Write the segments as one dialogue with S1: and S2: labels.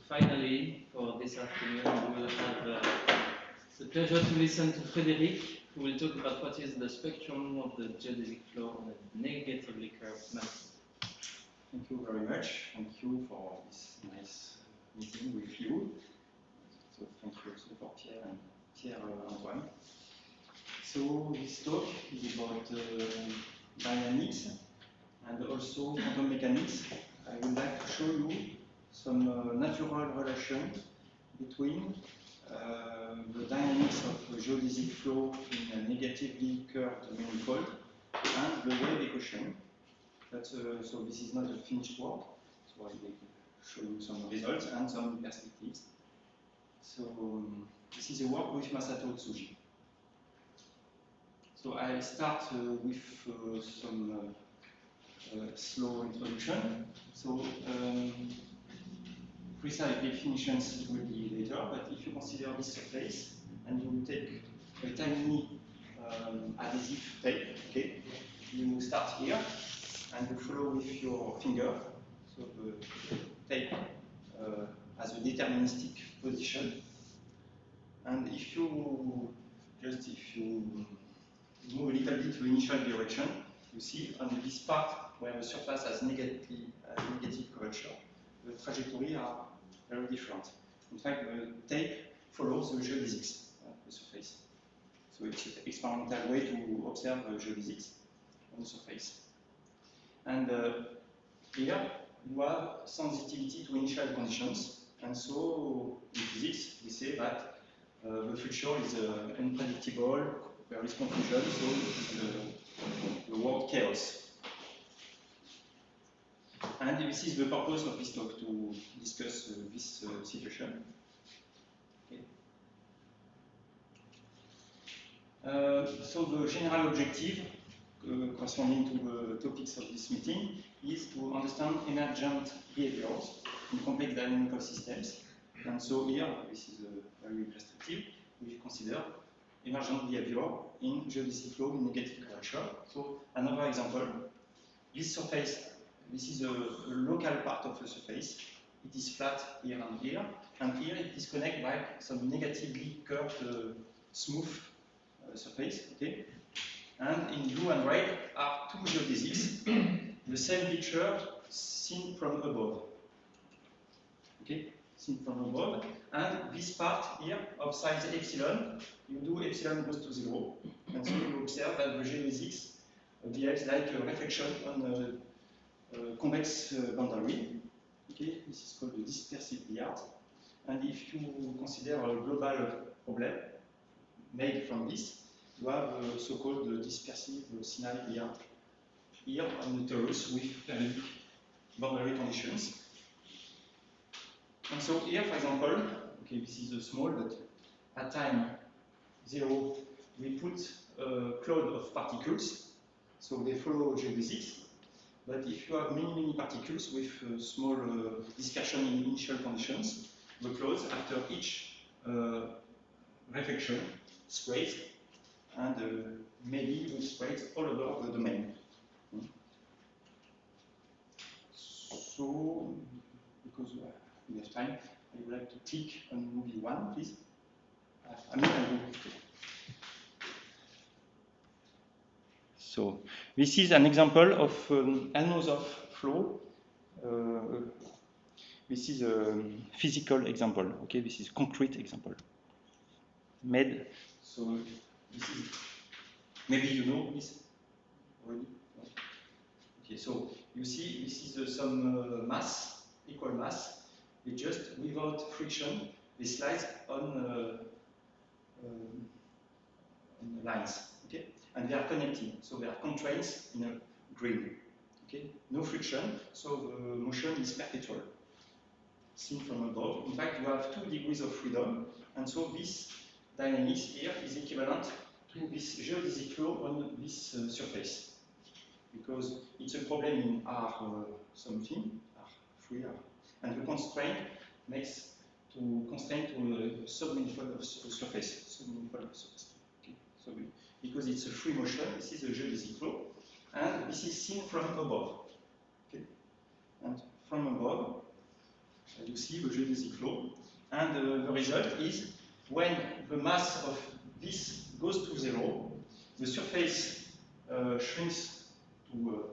S1: finally, for this afternoon, we will have the pleasure to listen to Frédéric, who will talk about what is the spectrum of the geodesic flow on a negatively curved manifold.
S2: Thank you very much. Thank you for this nice meeting with you. So thank you also for Pierre-Antoine. So this talk is about dynamics and also quantum mechanics. I would like to show you some natural relation between the dynamics of geodesic flow in a negatively curved manifold and the wave equation. So this is not a finished work, so I will show you some results and some perspectives. So this is a work with Masato Tsuji. So I start with some slow introduction. So precise definitions will be later, but if you consider this surface and you take a tiny adhesive tape, okay, you start here and you follow with your finger. So the tape has a deterministic position, and if you move a little bit to initial direction, you see on this part where the surface has negative curvature, the trajectory are very different. In fact, the tape follows the geodesics of the surface. So it's an experimental way to observe the geodesics on the surface. And here you have sensitivity to initial conditions. And so in physics, we say that the future is unpredictable, there is confusion, so the world chaos. And this is the purpose of this talk, to discuss this situation. Okay. So the general objective corresponding to the topics of this meeting is to understand emergent behaviors in complex dynamical systems. And so here, this is very restrictive, we consider emergent behavior in geodesic flow in negative curvature. So another example, this surface, this is a local part of the surface. It is flat here, and here it is connected by some negatively curved smooth surface. Okay? And in blue and red are two geodesics, the same picture seen from above. Okay? Seen from above. And this part here of size epsilon, you do epsilon goes to 0. And so you observe that the geodesics behaves like a reflection on a convex boundary. Okay? This is called the dispersive Billiard. And if you consider a global problem made from this, you have so-called dispersive Sinai Billiard here on the torus with periodic boundary conditions. And so here, for example, okay, this is a small, but at time 0, we put a cloud of particles, so they follow geodesics. But if you have many particles with small dispersion in initial conditions, the clouds, after each reflection, spreads, and maybe will spread all over the domain. So, because we have time, I would like to click on movie 1, please. So, this is an example of Almozov flow. This is a physical example. Okay, this is a concrete example. Made. So, this is, maybe you know this already. Okay, so you see, this is some mass, equal mass. It just, without friction, they slide on lines. Okay, and they are connected, so they are constraints in a green. Okay, no friction, so the motion is perpetual, seen from above. In fact, you have 2 degrees of freedom, and so this dynamics here is equivalent to this geodesic flow on this surface, because it's a problem in R something, R3, and the constraint makes to constrain to a submanifold of surface, Okay. So because it's a free motion, this is a geodesic flow, and this is seen from above. Okay. And from above, you see the geodesic flow. And the result is when the mass of this goes to 0, the surface shrinks to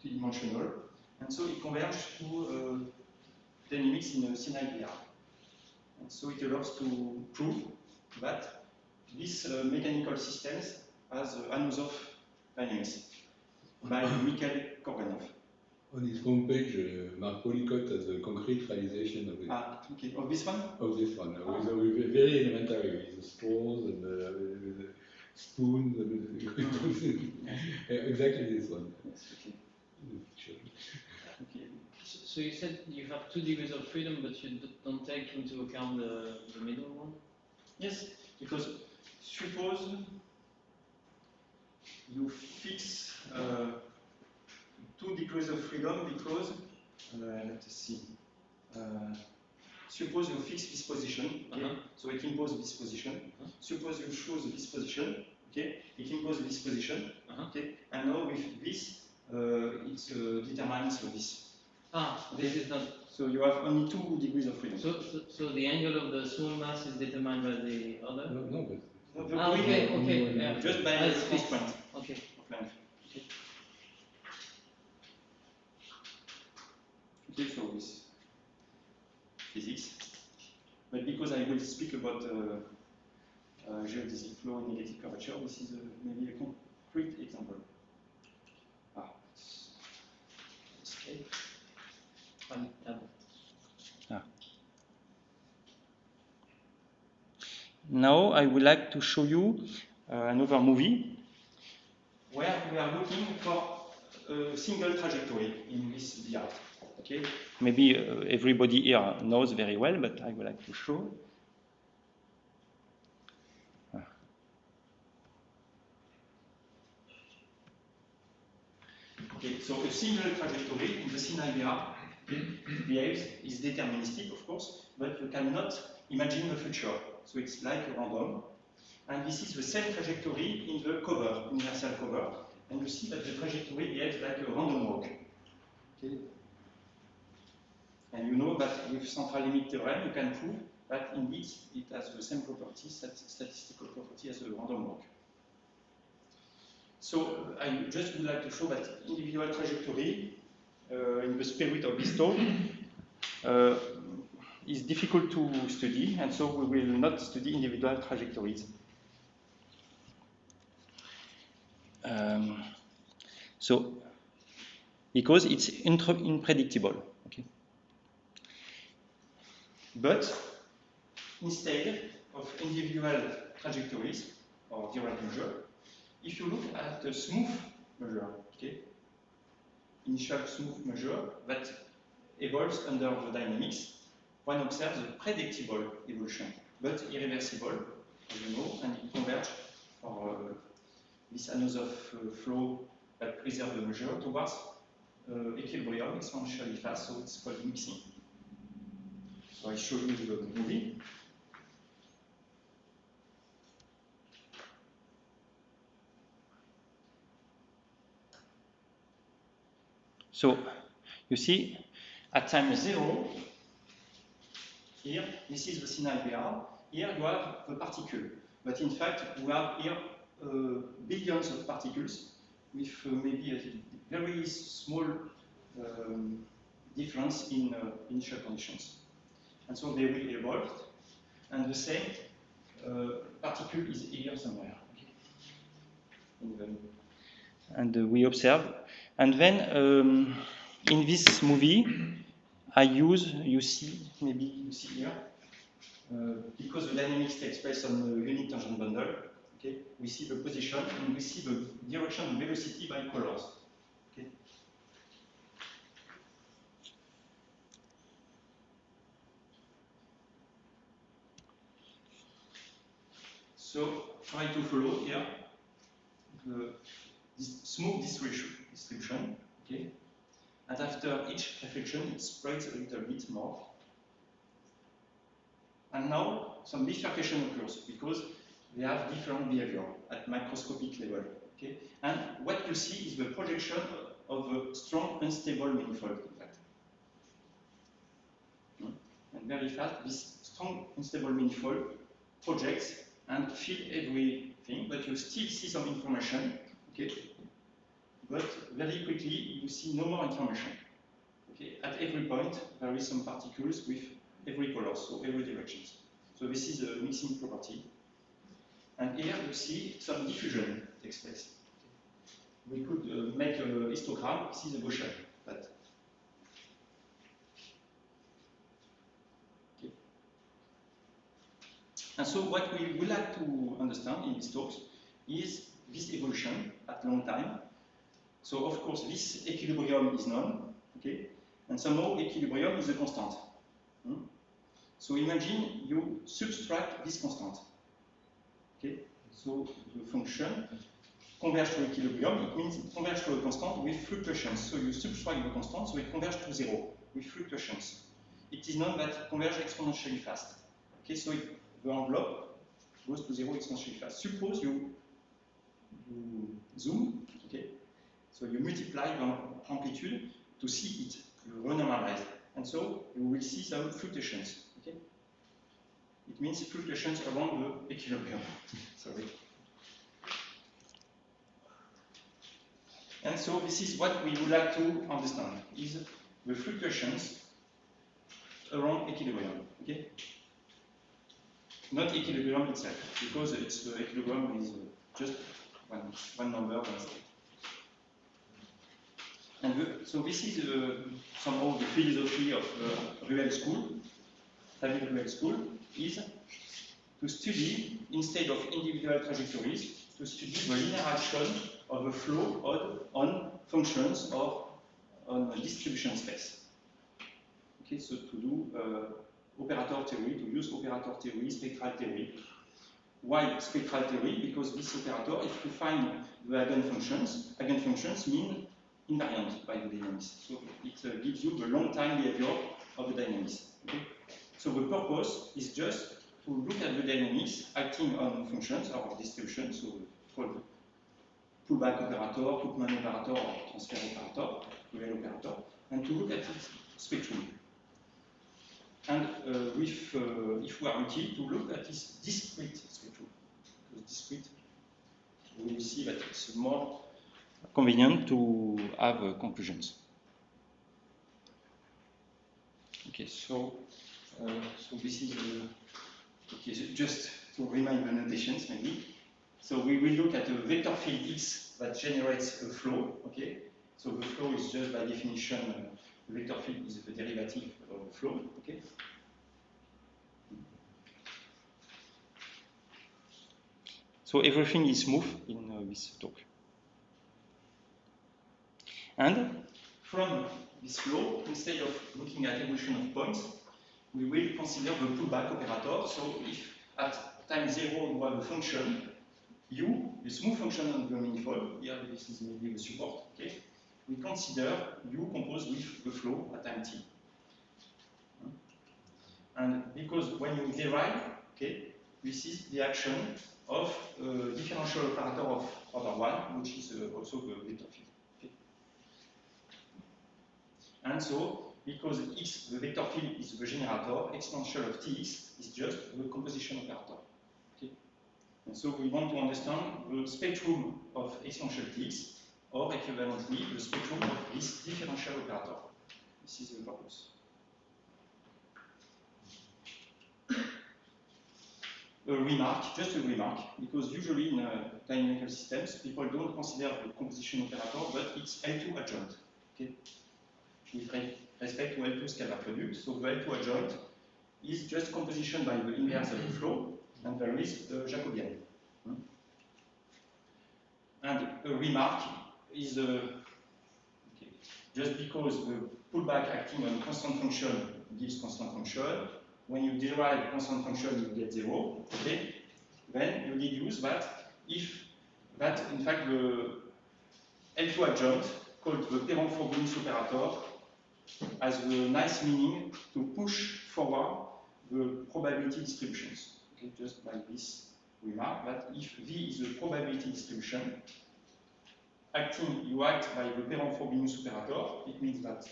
S2: two-dimensional, and so it converges to dynamics in a single layer. And so it allows to prove that this mechanical systems has Anosov dynamics by Mikhail Korbanov.
S3: On his homepage, Mark Polycott has a concrete realization of it.
S2: Okay. Of this one?
S3: Of this one, with very elementary, with the straws and the spoons, exactly this one.
S2: Yes, okay. Okay.
S1: So you said you have 2 degrees of freedom, but you don't take into account the middle one?
S2: Yes, because suppose you fix 2 degrees of freedom because, let's see, suppose you fix this position, okay? So it imposes this position. Suppose you choose this position, okay? It imposes this position, okay? And now with this, it determines this.
S1: This is not.
S2: So you have only 2 degrees of freedom.
S1: So the angle of the small mass is determined by the other?
S3: No, but.
S1: Okay.
S2: Yeah. Just by the constraint.
S1: Okay.
S2: Okay, so with physics. But because I will speak about geodesic flow and negative curvature, this is maybe a concrete example.
S1: Escape.
S2: Now I would like to show you another movie where we are looking for a single trajectory in this VR. Okay, maybe everybody here knows very well, but I would like to show. Okay, so a single trajectory in the scenario behaves is deterministic, of course, but you cannot imagine the future. So it's like a random. And this is the same trajectory in the cover, universal cover. And you see that the trajectory behaves like a random walk. Okay. And you know that with central limit theorem, you can prove that indeed it has the same property, statistical property as a random walk. So I just would like to show that individual trajectory in the spirit of this talk is difficult to study, and so we will not study individual trajectories. So, because it's unpredictable. Okay. But instead of individual trajectories or direct measure, if you look at the smooth measure, okay, initial smooth measure that evolves under the dynamics, one observes a predictable evolution, but irreversible, as you know, and it converges for this Anosov flow that preserves the measure towards equilibrium exponentially fast, so it's called mixing. So I show you the movie. So you see, at time 0, here, this is the signal VR. Here you have the particle. But in fact, we have here billions of particles with maybe a very small difference in initial conditions. And so they will evolve. And the same particle is here somewhere. Okay. And we observe. And then in this movie, I use, you see, maybe you see here, because the dynamics takes place on the unit tangent bundle, okay, we see the position and we see the direction and velocity by colors. Okay. So try to follow here this smooth distribution, okay? And after each reflection, it spreads a little bit more. And now some bifurcation occurs because they have different behavior at microscopic level. Okay? And what you see is the projection of a strong unstable manifold, in fact. very fast, this strong unstable manifold projects and fill everything, but you still see some information, okay? But very quickly you see no more information. Okay? At every point there is some particles with every color, so every directions. So this is a mixing property. And here you see some diffusion takes place. We could make a histogram. This is a Gaussian. But okay. And so what we would like to understand in these talks is this evolution at long time. So of course this equilibrium is known, okay, and somehow equilibrium is a constant. So imagine you subtract this constant. Okay, so the function converge to equilibrium, it means it converges to a constant with fluctuations. So you subtract the constant, so it converges to zero with fluctuations. It is known that it converges exponentially fast. Okay, so the envelope goes to zero exponentially fast. Suppose you zoom, okay, so you multiply the amplitude to see it, you renormalize, and so you will see some fluctuations. Okay, it means fluctuations around the equilibrium. Sorry. And so this is what we would like to understand, is the fluctuations around equilibrium, okay? Not equilibrium itself, because it's the equilibrium is just one number, one state. And so this is somehow the philosophy of Ruel School, David Ruel School, is to study, instead of individual trajectories, to study the linear action of the flow on functions or on a distribution space. Okay, so to do operator theory, to use operator theory, spectral theory. Why spectral theory? Because this operator, if you find the eigenfunctions mean invariant by the dynamics. So it gives you the long time behavior of the dynamics. Okay? So the purpose is just to look at the dynamics acting on functions or distributions, so called pullback operator, Koopman operator, or transfer operator, Ruel operator, and to look at its spectrum. And if we are lucky, to look at this discrete spectrum. Because discrete, we will see that it's more convenient to have conclusions. Okay, so this is okay, so just to remind the notations maybe. So we will look at a vector field X that generates a flow. Okay, so the flow is just by definition the vector field is the derivative of the flow. Okay. So everything is smooth in this talk. And from this flow, instead of looking at evolution of points, we will consider the pullback operator. So if at time 0 you have a function u, a smooth function on the manifold, here this is maybe the support, okay? We consider u composed with the flow at time t. And because when you derive, okay, this is the action of differential operator of order 1, which is also the vector field. Okay? And so, because X, the vector field is the generator, exponential of Tx is just the composition operator. Okay? And so we want to understand the spectrum of exponential Tx, or equivalently, the spectrum of this differential operator. This is the purpose. A remark, just a remark, because usually in dynamical systems, people don't consider the composition operator, but it's L2 adjoint. Okay? With respect to L2 scalar product, so the L2 adjoint is just composition by the inverse of the flow, and there is the Jacobian. And a remark is okay, just because the pullback acting on constant function gives constant function, when you derive constant function, you get 0, okay? Then you deduce that if that, in fact, the L2 adjoint, called the Perron-Frobenius operator, has the nice meaning to push forward the probability distributions. Okay, just by this remark that if V is a probability distribution, you act by the Perron-Frobenius operator, it means that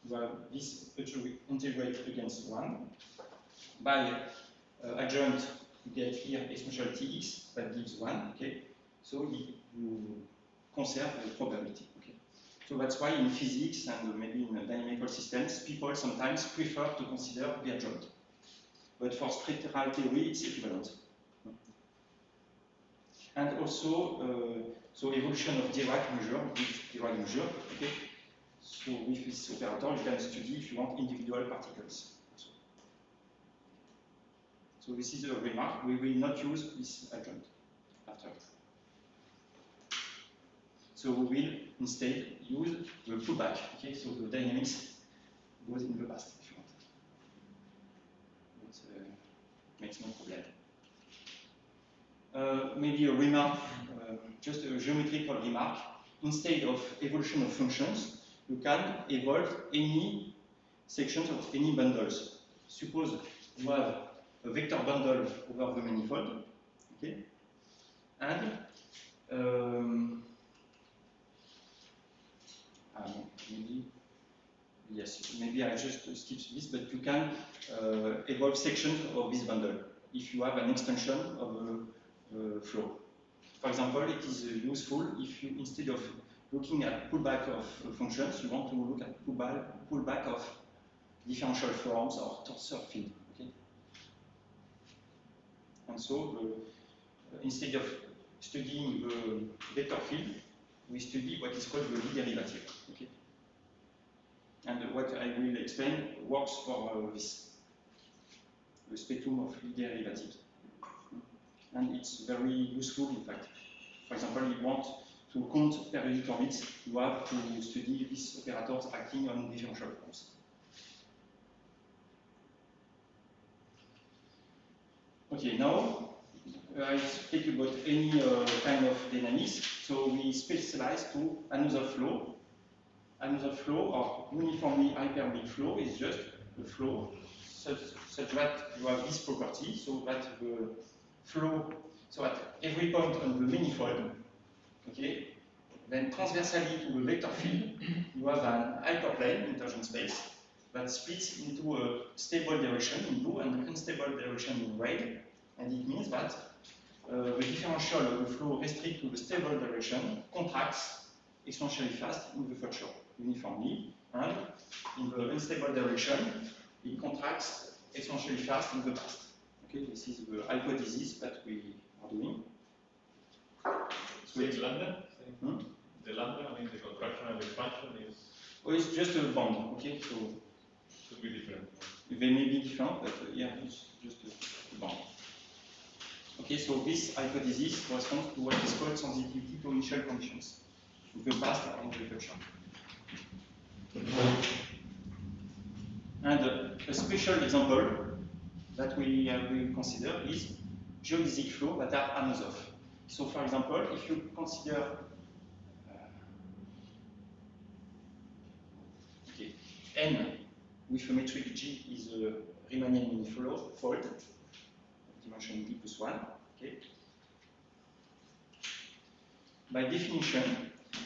S2: you have this integrate against 1. By adjoint, you get here exponential tx that gives 1. Okay, so you conserve the probability. Okay, so that's why in physics and maybe in dynamical systems, people sometimes prefer to consider the adjoint. But for structural theory, it's equivalent. And also, so evolution of Dirac measure, okay. So with this operator, you can study, if you want, individual particles. So this is a remark. We will not use this adjoint after. So we will instead use the pullback. Okay, so the dynamics goes in the past, if you want. It makes no problem. Maybe a remark, just a geometrical remark. Instead of evolution of functions, you can evolve any sections of any bundles. Suppose you have a vector bundle over the manifold, okay, and maybe, yes, maybe I just skip this, but you can evolve sections of this bundle if you have an extension of a flow. For example, it is useful if you, instead of looking at pullback of functions, you want to look at pullback of differential forms or tensor field. Okay? And so, instead of studying the vector field, we study what is called the Lie derivative. Okay? And what I will explain works for this, the spectrum of Lie derivatives. And it's very useful, in fact. For example, you want to count periodic orbits, you have to study these operators acting on differential forms. Okay, now I speak about any kind of dynamics. So we specialize to another flow. Another flow, or uniformly hyperbolic flow, is just a flow such that you have this property, so that the flow, so at every point on the manifold, okay, then transversally to the vector field, you have an hyperplane in tangent space that splits into a stable direction in blue and unstable direction in red, and it means that the differential of the flow restricted to the stable direction contracts exponentially fast in the future, uniformly, and in the unstable direction, it contracts exponentially fast in the past. Okay, this is the hypothesis that we are doing.
S4: So it's lambda?
S2: Hmm?
S4: The lambda, I mean the contraction and expansion is...
S2: Oh, it's just a bond, okay? So
S4: could be different.
S2: they may be different, but yeah, it's just a bond. Okay, so this hypothesis corresponds to what is called sensitivity to initial conditions, in the past or in the future. And a special example that we will consider is geodesic flow that are Anosov. So, for example, if you consider okay, N with a metric G is a Riemannian manifold, dimension D plus 1. Okay. By definition,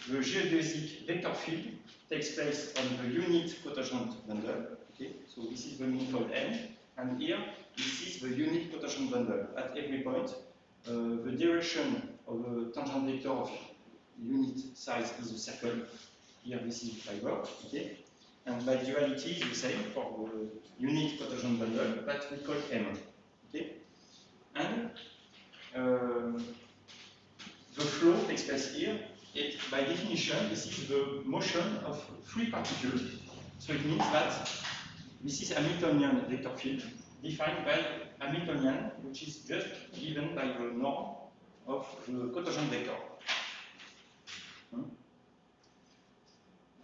S2: the geodesic vector field takes place on the unit cotangent bundle. Okay, so this is the manifold N, and here this is the unit cotangent bundle. At every point, the direction of the tangent vector of unit size is a circle. Here this is the fiber. Okay, and by duality is the same for the unit cotangent bundle that we call M. Okay, and the flow takes place here. By definition, this is the motion of free particles. So it means that this is Hamiltonian vector field defined by Hamiltonian, which is just given by the norm of the cotangent vector.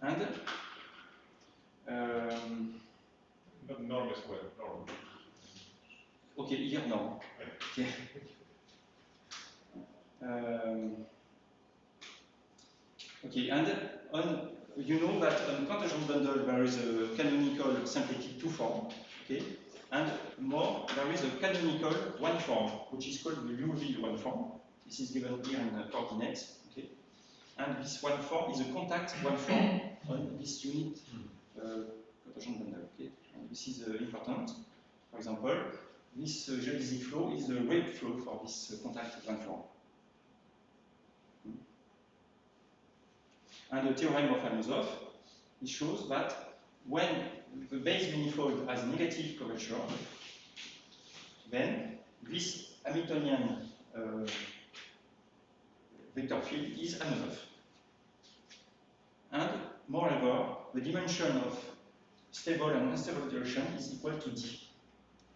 S2: And
S4: Not norm as well, norm.
S2: okay, here norm. Okay. Okay, and you know that on cotangent bundle there is a canonical symplectic 2 form, okay, and more there is a canonical 1 form, which is called the UV1 form. This is given here in coordinates, okay, and this 1 form is a contact 1 form on this unit this is important. For example, this geodesic flow is the wave flow for this contact waveform. And the theorem of Anosov, it shows that when the base manifold has negative curvature, then this Hamiltonian vector field is Anosov. And moreover, the dimension of stable and unstable direction is equal to d.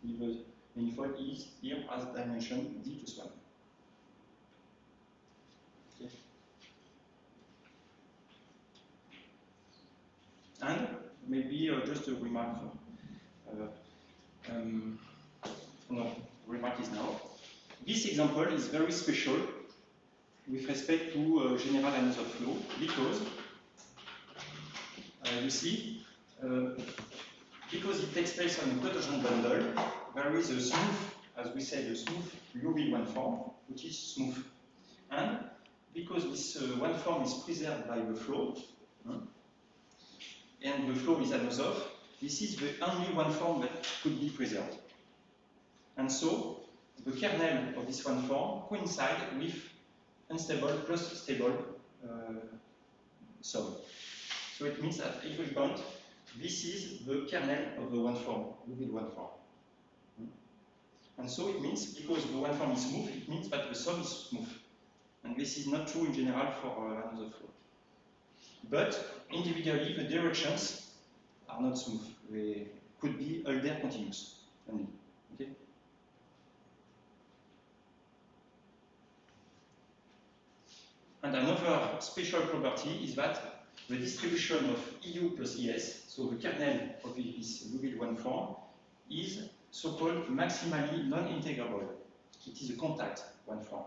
S2: The manifold is here as dimension d plus 1. Okay. And maybe just a remark. No, remark is now. This example is very special with respect to general Anosov flow because you see, because it takes place on a cotangent bundle, there is a smooth, as we said, a smooth Liouville waveform, which is smooth. And because this waveform is preserved by the flow, and the flow is Anosov, this is the only waveform that could be preserved. And so, the kernel of this waveform coincides with unstable plus stable sum. So it means at every point, this is the kernel of the waveform, Liouville waveform. And so it means, because the waveform is smooth, it means that the sum is smooth. And this is not true in general for Anosov flow. But individually, the directions are not smooth. They could be Hölder continuous only. Okay? And another special property is that the distribution of EU plus ES, so the kernel of this Liouville waveform, is so-called maximally non-integrable. It is a contact waveform.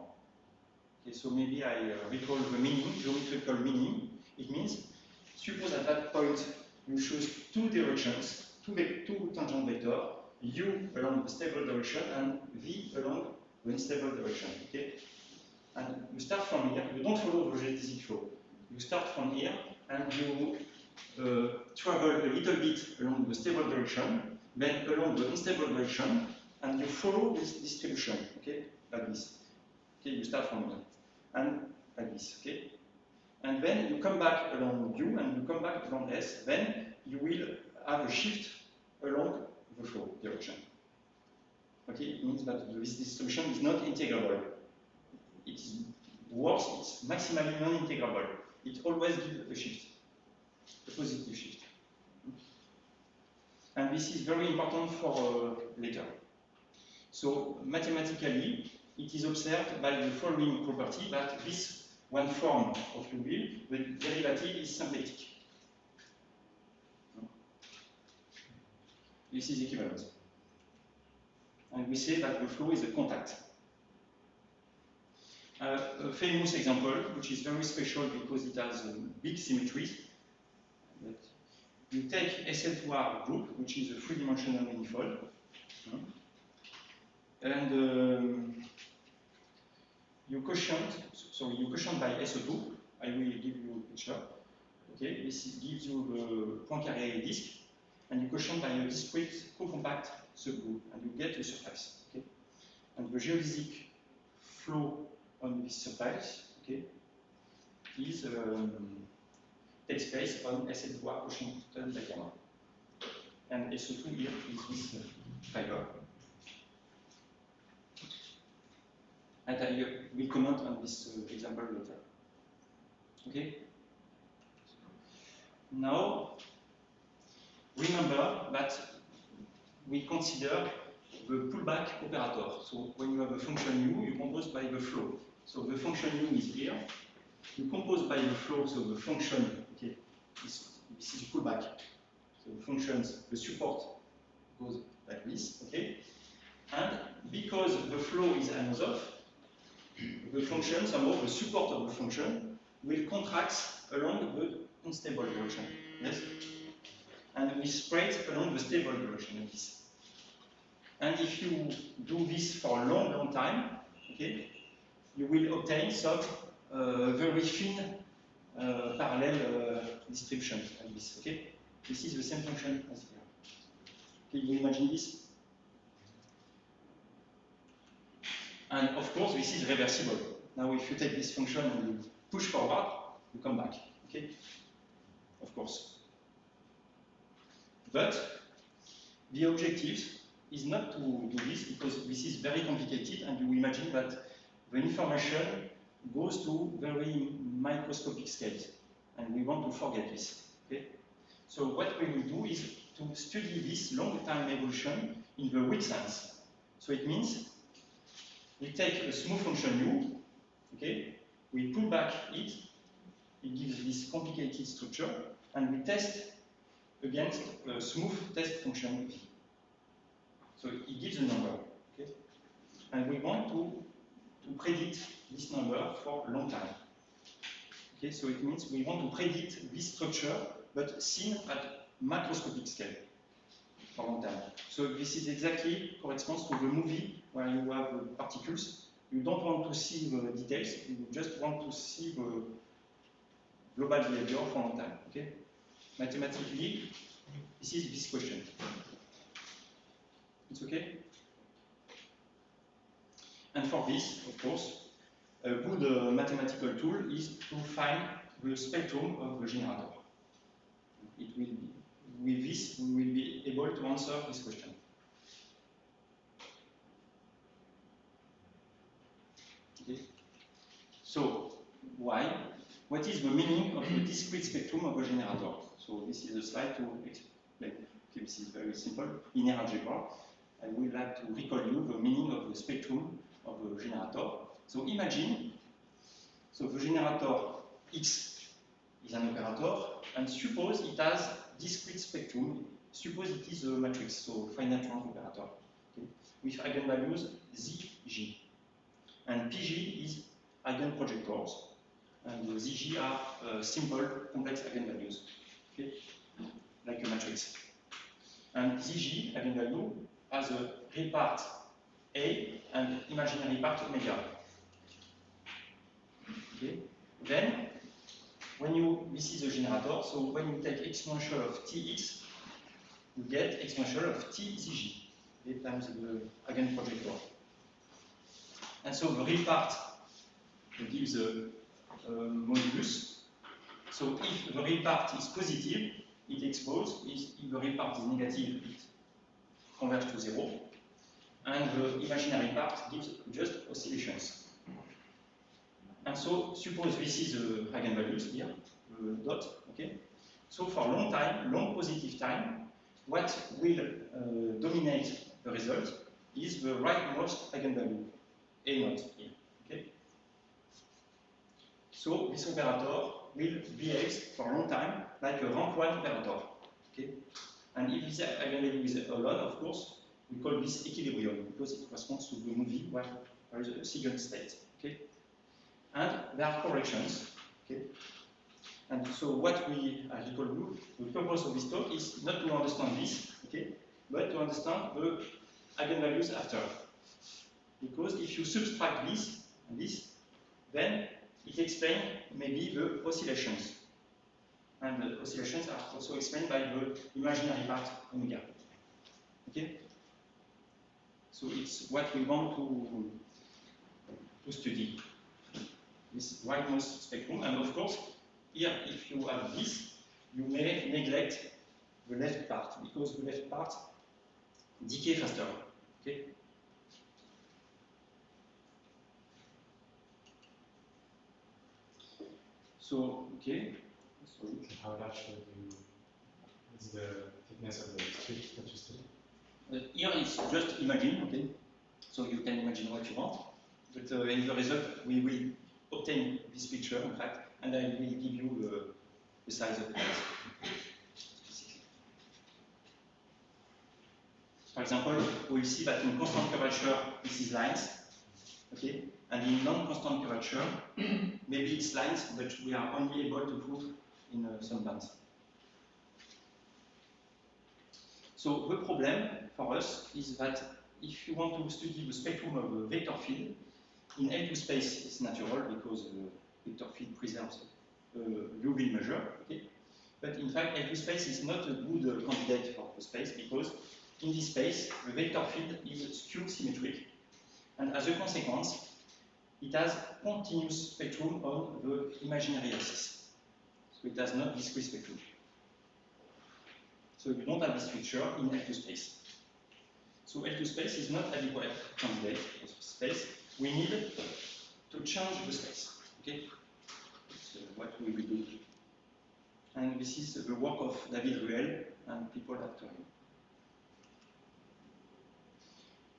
S2: Okay, so maybe I recall the meaning, geometrical meaning. It means, suppose at that point you choose two directions, two tangent vectors, U along the stable direction and V along the unstable direction. Okay? And you start from here, you don't follow the geodesic flow. You start from here and you travel a little bit along the stable direction, then along the unstable direction, and you follow this distribution, okay, like this. Okay, you start from here, and like this, okay? And then you come back along U and you come back along S, then you will have a shift along the flow direction. Okay, it means that this distribution is not integrable. It is worse, it's maximally non-integrable. It always gives a shift, a positive shift. And this is very important for later. So mathematically, it is observed by the following property that this one form of Liouville, the derivative is symplectic. This is equivalent. And we say that the flow is a contact. A famous example, which is very special because it has big symmetries. But you take SL2R group, which is a three-dimensional manifold, and you quotient by SO2. I will give you a picture. Okay, this gives you the Poincaré disk, and you quotient by a discrete co-compact subgroup, and you get a surface. Okay, and the geodesic flow on this surface, okay, is takes place on SL2R Washington diagram. And SO2 here is this fiber. And I will comment on this example later. Okay? Now, remember that we consider the pullback operator. So when you have a function u, you compose by the flow. So the function u is here. You compose by the flow, so the function, okay, this is pullback. So the functions, the support goes like this, okay? And because the flow is Anosov, the function, somehow the support of the function, will contract along the unstable direction, yes? And we spread along the stable direction like this. And if you do this for a long, long time, okay, you will obtain some very thin parallel distribution like this, okay? This is the same function as here. Can you imagine this? And of course, this is reversible. Now, if you take this function and you push forward, you come back. Okay? Of course. But the objective is not to do this because this is very complicated, and you imagine that the information goes to very microscopic scales, and we want to forget this. Okay? So what we will do is to study this long-time evolution in the weak sense. So it means we take a smooth function u, okay? We pull back it gives this complicated structure, and we test against a smooth test function v. So it gives a number, okay? And we want to predict this number for a long time. Okay, so it means we want to predict this structure, but seen at macroscopic scale for a long time. So this is exactly corresponds to the movie where you have particles. You don't want to see the details, you just want to see the global behavior for a long time. Okay? Mathematically, this is this question. It's okay? And for this, of course, a good mathematical tool is to find the spectrum of the generator. It will be, with this, we will be able to answer this question. Okay. So, why? What is the meaning of the discrete spectrum of a generator? So this is a slide to explain. Okay, this is very simple. In algebra, I would like to recall you the meaning of the spectrum of a generator. So imagine, so the generator X is an operator, and suppose it has discrete spectrum. Suppose it is a matrix, so finite rank operator, okay, with eigenvalues ZG. And PG is eigenprojectors, and ZG are simple complex eigenvalues, okay, like a matrix. And ZG eigenvalue has a real part A and imaginary part omega. Okay. Then, when this is a generator, so when you take exponential of Tx, you get exponential of Tzg, okay, times the eigenprojector. And so the real part gives a modulus. So if the real part is positive, it explodes. If the real part is negative, it converges to 0. And the imaginary part gives just oscillations. And so suppose this is the eigenvalues here, dot, okay? So for a long time, long positive time, what will dominate the result is the rightmost eigenvalue, A0 here, okay? So this operator will behave for a long time like a rank 1 operator, okay? And if this eigenvalue is alone, of course, we call this equilibrium because it corresponds to the movie where there is a second state, okay? And there are corrections, okay? And so what I recall you, the purpose of this talk is not to understand this, okay? But to understand the eigenvalues after. Because if you subtract this and this, then it explains maybe the oscillations. And the oscillations are also explained by the imaginary part omega. Okay? So it's what we want to study. This rightmost spectrum, and of course, here, if you have this, you may neglect the left part, because the left part decay faster. Okay? So, okay. Sorry.
S5: How large is the thickness of the strip that you study?
S2: Here it's just imagine, okay? So you can imagine what you want, but in the result, we will obtain this picture, in fact, and I will give you the size of the lens. For example, we'll see that in constant curvature, this is lines, okay? And in non-constant curvature, maybe it's lines, but we are only able to prove in some bands. So the problem for us is that if you want to study the spectrum of a vector field, in L2 space it's natural because vector field preserves UV measure, okay? But in fact L2 space is not a good candidate for the space because in this space, the vector field is skew symmetric, and as a consequence, it has continuous spectrum on the imaginary axis. So it has not discrete spectrum. So you don't have this feature in L2 space. So L2 space is not adequate candidate for space. We need to change the space. Okay? So what we will do. And this is the work of David Ruel and people after him.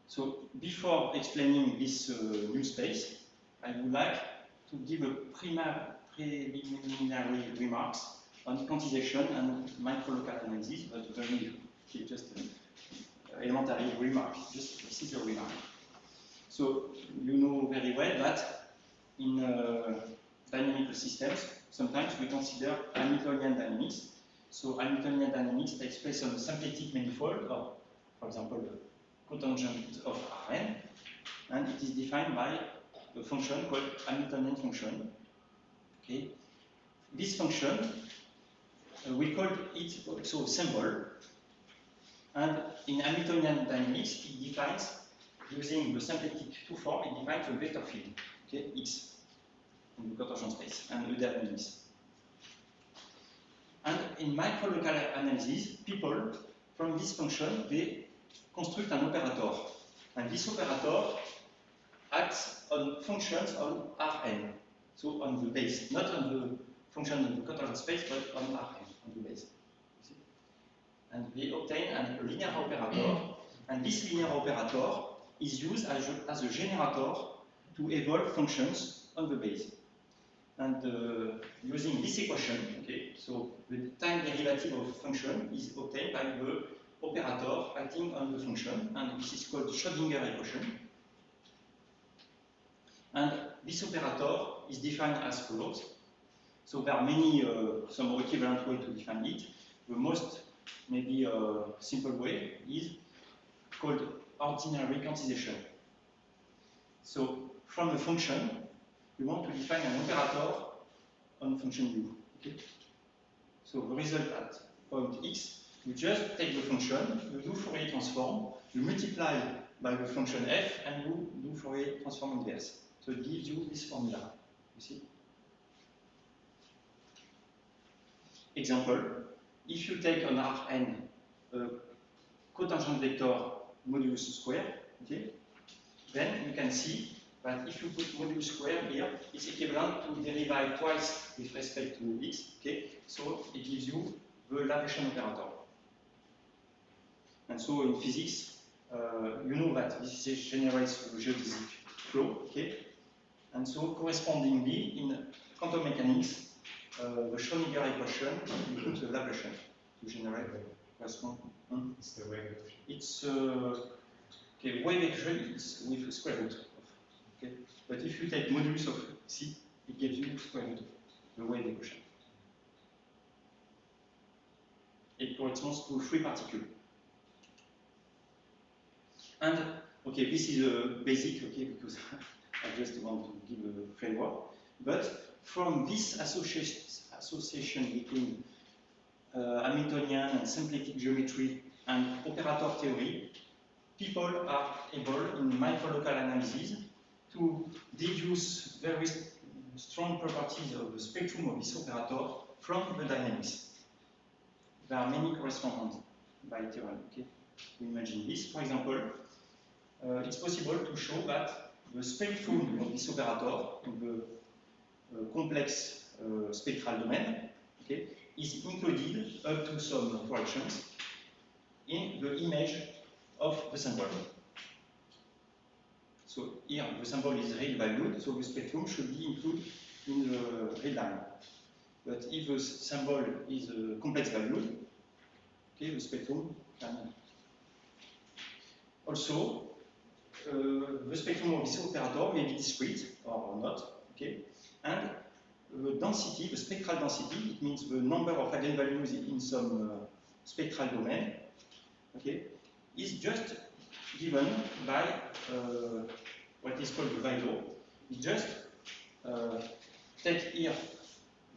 S2: So before explaining this new space, I would like to give a preliminary remarks on quantization and microlocal analysis, but very just elementary remark. Just this is a remark. So you know very well that in dynamical systems, sometimes we consider Hamiltonian dynamics. So Hamiltonian dynamics takes place on a symplectic manifold, or for example, the cotangent of Rn, and it is defined by a function called Hamiltonian function. Okay, this function we call it also a symbol, and in Hamiltonian dynamics, it defines using the symplectic 2 form. It defines a vector field, okay, X in the cotangent space and the dynamics. And in microlocal analysis, people from this function they construct an operator, and this operator acts on functions on Rn, so on the base, not on the function in the cotangent space, but on Rn, on the base. And they obtain a linear operator, and this linear operator is used as a generator to evolve functions on the base. And using this equation, okay, so the time derivative of function is obtained by the operator acting on the function, and this is called Schrödinger equation. And this operator is defined as follows. So there are many, some equivalent way to define it. The most maybe simple way is called ordinary quantization. So from the function, you want to define an operator on function u. Okay? So the result at point x, you just take the function, you do Fourier transform, you multiply by the function f, and you do Fourier transform inverse. So it gives you this formula. You see? Example, if you take on Rn a cotangent vector modulus square, okay, then you can see that if you put modulus square here, it's equivalent to derive twice with respect to x, okay, so it gives you the Lagrangian operator. And so in physics, you know that this generates a geodesic flow, okay, and so correspondingly in quantum mechanics, the Schrödinger equation, you put the Lagrangian to generate correspond.
S5: It's the wave equation.
S2: It's okay, wave equation is with a square root of, okay, but if you take modulus of c, it gives you square root of the wave equation. It corresponds to 3 particles. And okay, this is a basic, okay, because I just want to give a framework. But from this association between Hamiltonian and symplectic geometry and operator theory, people are able in microlocal analysis to deduce very strong properties of the spectrum of this operator from the dynamics. There are many correspondents by theorem. Okay? We imagine this. For example, it's possible to show that the spectrum of this operator in the complex spectral domain, okay, is included up to some fractions in the image of the symbol. So here the symbol is real valued, so the spectrum should be included in the real line. But if the symbol is complex valued, okay, the spectrum can also the spectrum of this operator may be discrete or not, okay, and the density, the spectral density, it means the number of eigenvalues in some spectral domain, okay, is just given by what is called the Weyl. We just take here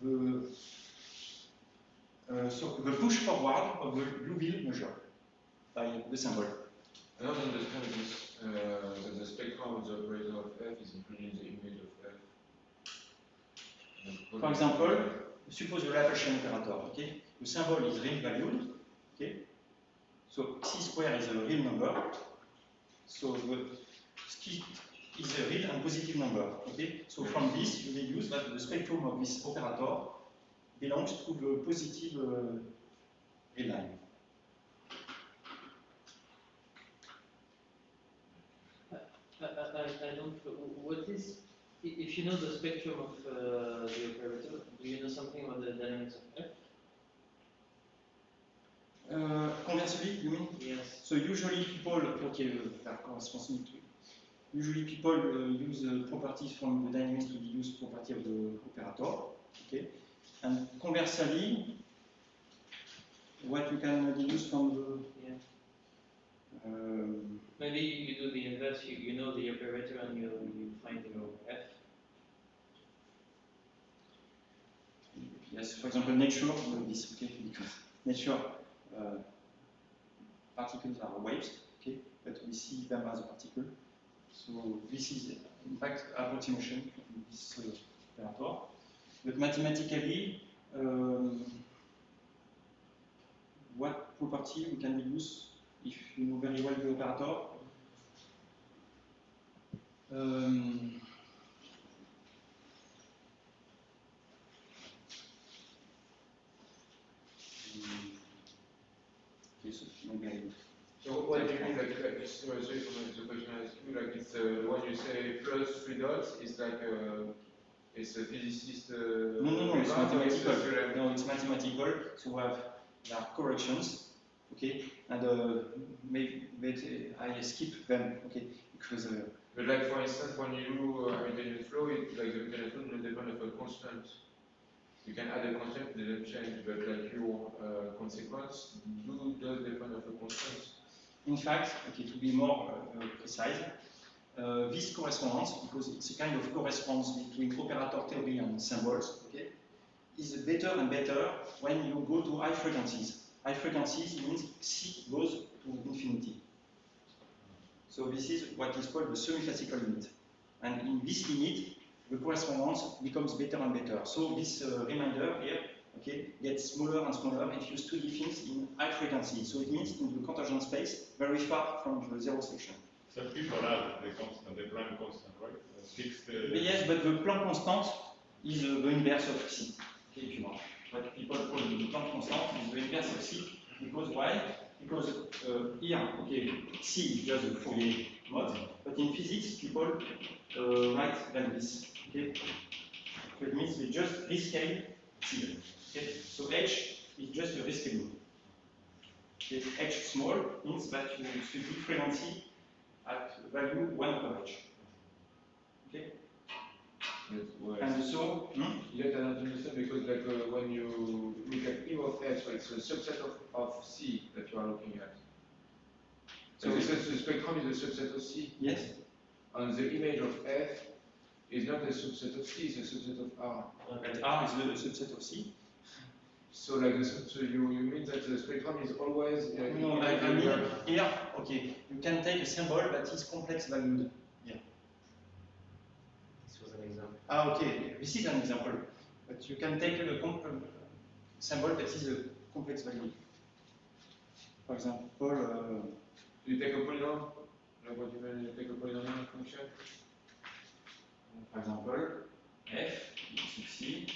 S2: the push forward of the Liouville measure. by the symbol.
S6: I don't understand this, that the spectrum of the operator of F is including the image of F.
S2: For example, suppose the Laplacian operator, okay? The symbol is real valued, okay? So C square is a real number. So the C is a real and positive number, okay? So from this, you deduce that the spectrum of this operator belongs to the positive real line.
S1: I don't. What is, if you know the spectrum of the operator, do you know something about the dynamics of F?
S2: Conversely, you mean?
S1: Yes.
S2: So usually people, okay, that corresponds to. Usually people use properties from the dynamics to deduce property of the operator, okay? And conversely, what you can deduce from the
S1: maybe you do the inverse. You know the operator and you find your F.
S2: yes, for example, nature know this, okay? Because nature particles are waves, okay? But we see them as a particle. So this is in fact approximation of this operator. But mathematically, what property we can deduce if you know very well the operator? Okay, so maybe I
S6: So what do you mean, like sorry for the question I asked you, like it's when you say plus 3 dots, it's like it's a physicist
S2: no, it's
S6: result, or
S2: mathematical.
S6: theorem?
S2: No, it's mathematical. So there are corrections, okay, and maybe I skip them, okay, because.
S6: But like for instance, when you do Hamiltonian flow, it, like the Hamiltonian flow will depend on a constant. You can add a constant, it doesn't change, but like your consequence does depend on a constant.
S2: In fact, okay, to be more precise, this correspondence, because it's a kind of correspondence between operator theory and symbols, okay, is better and better when you go to high frequencies. High frequencies means C goes to infinity. So this is what is called the semi-classical limit. And in this limit, the correspondence becomes better and better. So this reminder here, okay, gets smaller and smaller if you study things in high frequency. So it means in the convergent space, very far from the zero section.
S4: Some people have the constant, the Planck constant, right? Fixed.
S2: Yes, but the Planck constant is the inverse of C. Okay, if you want. What people call the Planck constant is the inverse of C. Because why? Because here, okay, C is just the Fourier mode, but in physics, people write like this. Okay, so it means they just rescale C. Okay, so H is just a rescaling. Okay, H small means that you study frequency at value 1 over H. Okay, and so
S6: You have to understand because like when you look at E of F, so it's a subset of C that you are looking at. So the spectrum is a subset of C.
S2: yes,
S6: And the image of F is not a subset of C, it's a subset of R.
S2: and R is the subset of C.
S6: So like so you mean that the spectrum is always
S2: No, I mean here, okay, you can take a symbol that is complex valued. Yeah.
S5: This was an example.
S2: Ah, okay, this is an example, but you can take a symbol that is a complex value. For example,
S6: you take a polynomial, like what you mean, you take a polynomial function.
S2: for example, F is C.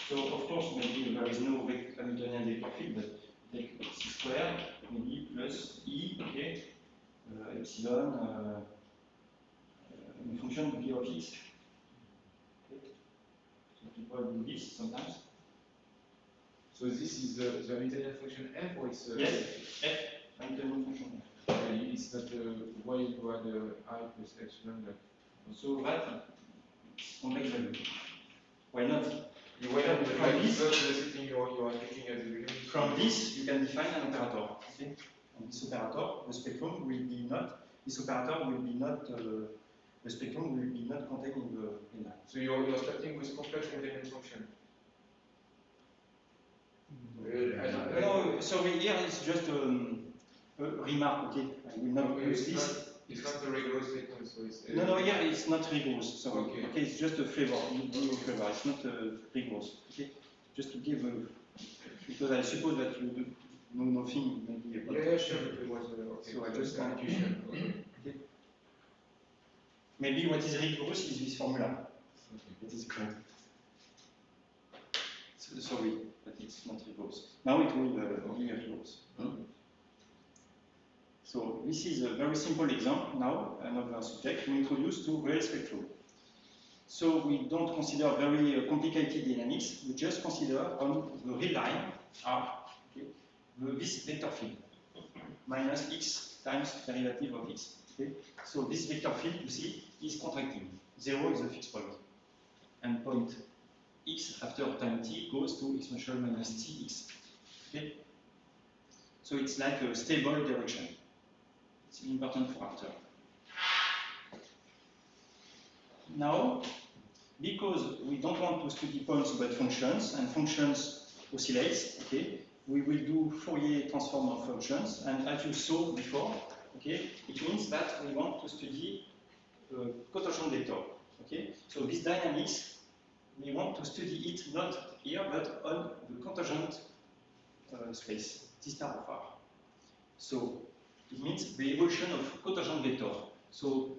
S2: So of course, maybe there is no Hamiltonian vector field, but take C squared, maybe plus E, okay, epsilon, une fonction B of X. Okay. So people do this sometimes.
S6: So this is the Hamiltonian function F, or it's
S2: Yes, F, Hamiltonian function F.
S6: it's not why you add I plus epsilon.
S2: So that is complex value. Why not?
S6: You why not?
S2: From
S6: Like
S2: this-
S6: it's not the thing you are taking at the beginning.
S2: From this, you can define an operator. Okay? And this operator, the spectrum will be not. This operator will be not. The spectrum will be not contained in the line.
S6: So you're starting with complex Hamiltonian function.
S2: No, sorry. Here it's just remark, okay, I will not
S6: Okay,
S2: use this.
S6: it's not a regular statement, so it's.
S2: No, here it's not rigorous, sorry.
S6: Okay.
S2: Okay, it's just a flavor, flavor. It's not rigorous. Okay, just to give because I suppose that you know nothing maybe about.
S6: Yeah, sure. It was okay.
S2: So I just
S6: an intuition. Okay.
S2: Maybe what is rigorous is this formula.
S6: Okay.
S2: It is correct. So, sorry, but it's not rigorous. Now it will be rigorous. So this is a very simple example now, another subject to introduce to real spectrum. So we don't consider very complicated dynamics, we just consider on the real line R, okay, this vector field, minus x times derivative of x. Okay? So this vector field, you see, is contracting. 0 is a fixed point. And point x after time t goes to exponential minus tx. Okay? So it's like a stable direction. It's important for after. Now, because we don't want to study points but functions, and functions oscillates, okay, we will do Fourier transform of functions, and as you saw before, okay, it means that we want to study cotangent vector, okay. So this dynamics, we want to study it not here but on the cotangent space, this type of R. So it means the evolution of cotangent vector. So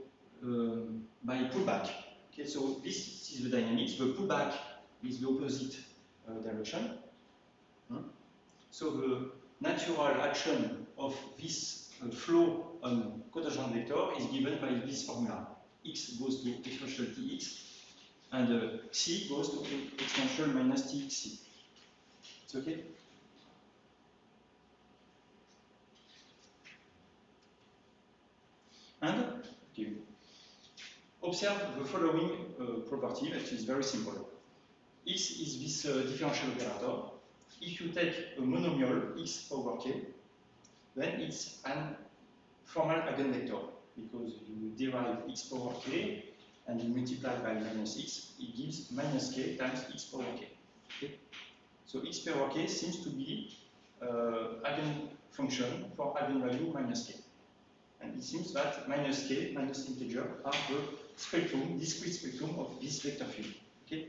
S2: by pullback. Okay, so this is the dynamics. The pullback is the opposite direction. So the natural action of this flow on cotangent vector is given by this formula. X goes to exponential tx, and c goes to exponential minus txc. It's okay? And okay, observe the following property, which is very simple. X is this differential operator. If you take a monomial x power k, then it's a formal eigenvector, because you derive x power k and you multiply by minus x, it gives minus k times x power k. Okay? So x power k seems to be eigenfunction for eigenvalue minus k. And it seems that minus k, minus integer, are the spectrum, discrete spectrum of this vector field. Okay?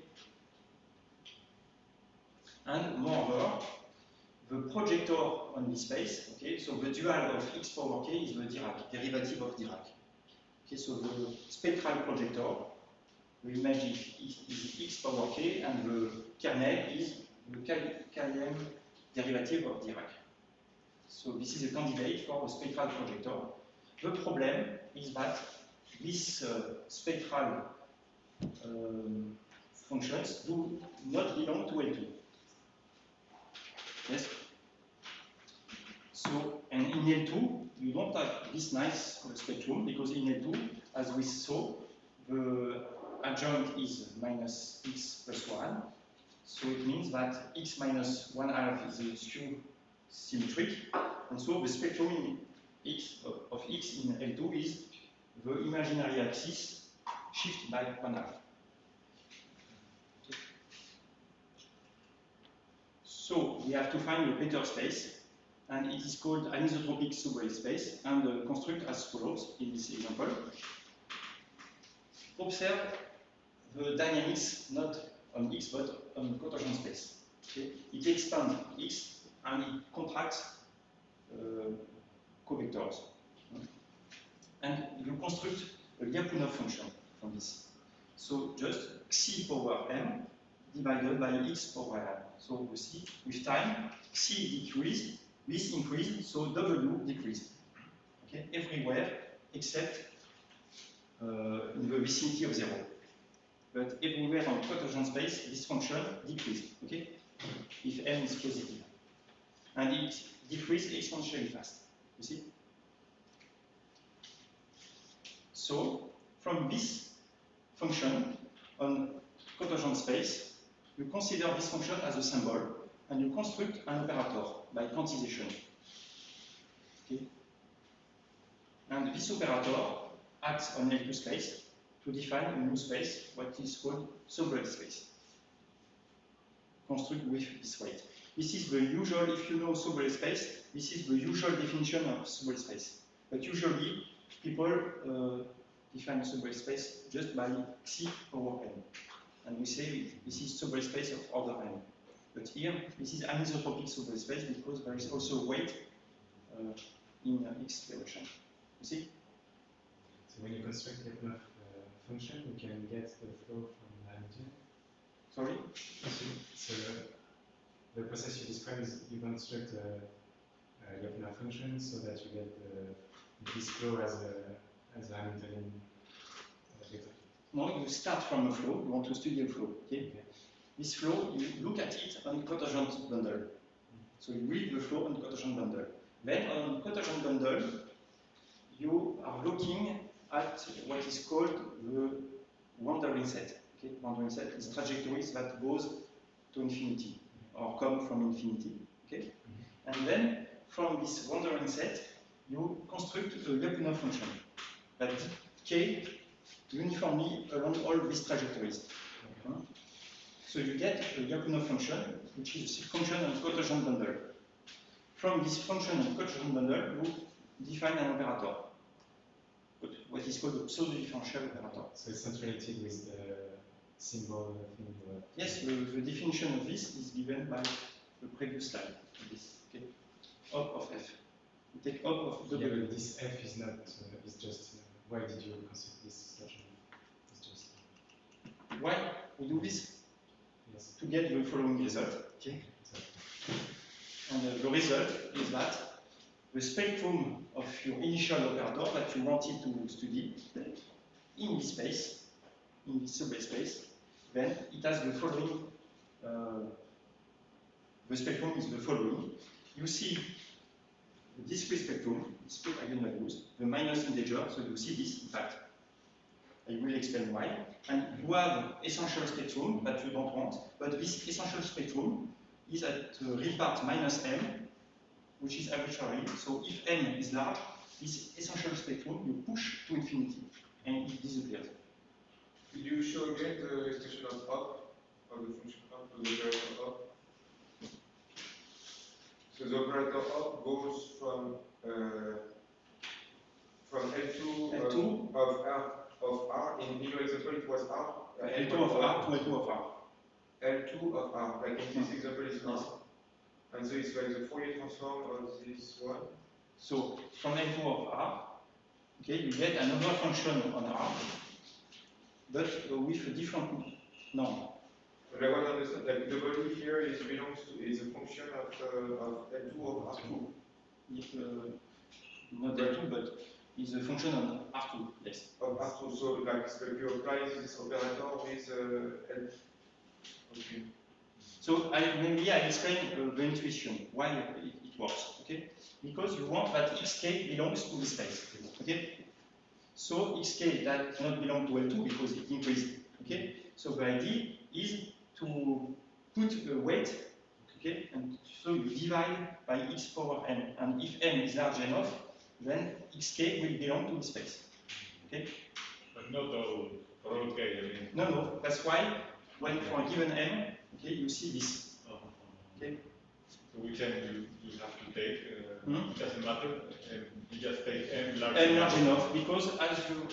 S2: And moreover, the projector on this space, okay, so the dual of x power k is the Dirac, derivative of Dirac. Okay, so the spectral projector, the image is x power k, and the kernel is the km derivative of Dirac. So this is a candidate for a spectral projector. The problem is that these spectral functions do not belong to L2. Yes? So, and in L2, you don't have this nice spectrum, because in L2, as we saw, the adjoint is minus x plus 1. So it means that x minus 1/2 is a skew symmetric, and so the spectrum of x in L2 is the imaginary axis shift by 1/2. Okay. So we have to find a better space, and it is called anisotropic subgrid space, and construct as follows in this example. Observe the dynamics not on x but on cotangent space. Okay. It expands x and it contracts covectors. And you construct a Lyapunov function from this. So just c power m divided by x power m. So you see, with time, c decreased, this increased, so w decreased. Okay, everywhere except in the vicinity of 0. But everywhere on cotangent space, this function decreased. Okay, if m is positive, and it decreased exponentially fast. You see. So, from this function on cotangent space, you consider this function as a symbol, and you construct an operator by quantization. Okay? And this operator acts on L2 space to define a new space, what is called subgrid space. Construct with this weight. This is the usual, if you know subway space, this is the usual definition of subway space. But usually, people define subway space just by xi over n. And we say this is subway space of order n. But here, this is anisotropic subway space because there is also weight in x direction. You see?
S5: So when you construct the Lyapunov function, you can get the flow from Hamilton.
S2: Sorry?
S5: So the process you describe is you construct a Lyapunov function so that you get this flow as a Hamiltonian vector.
S2: No, you start from a flow, you want to study a flow. Okay? This flow, you look at it on cotangent bundle. So you read the flow on cotangent bundle. Then on cotangent bundle, you are looking at what is called the wandering set. Okay? Wandering set is trajectories that goes to infinity or come from infinity. Okay? And then from this wandering set, you construct a Lyapunov function that k uniformly along all these trajectories. So you get a Lyapunov function, which is a function on cotangent bundle. From this function on cotangent bundle, you define an operator, what is called a pseudo-differential operator.
S5: So it's not related with the symbol thing.
S2: Yes, the definition of this is given by the previous slide. This, okay? Op of f. You take op of w.
S5: Yeah, but this f is not. It's just. Why did you construct this version? It's just.
S2: Why we do this?
S5: Yes.
S2: To get the following result. Okay. And the result is that the spectrum of your initial operator that you wanted to study in this space, in this subway space, then it has the following. The spectrum is the following. You see the discrete spectrum, discrete eigenvalues, the minus integer, so you see this, in fact. I will explain why. And you have essential spectrum that you don't want, but this essential spectrum is at real part minus m, which is arbitrary. So if m is large, this essential spectrum you push to infinity, and it disappears.
S6: Could you show again the expression of up, of the function up, of the operator up? So the operator up goes from L2, of R. In your example, it was R.
S2: L2 of R to L2 of R.
S6: L2 of R, like in this example, is this. And so it's like the Fourier transform of this one.
S2: So from L2 of R, okay, you get another function on R, but with a different norm.
S6: But I want to understand that W here is a function of L2 of R2.
S2: If, not L2, but is a function on R2, yes.
S6: Of R2, so like you apply this operator with L. Okay.
S2: So maybe I explain the intuition, why it works, okay? Because you want that xk belongs to the space, okay? So xk that cannot belong to L2 because it increased, okay? So the idea is to put a weight, okay? And so you divide by x power n, and if n is large enough, then xk will belong to the space, okay?
S4: But not all, for all k, I mean.
S2: No, that's why when for a given n, okay, you see this. Okay.
S4: So which n you have to take,
S2: Hmm?
S4: it doesn't matter, and you just take n large
S2: N large enough, because as you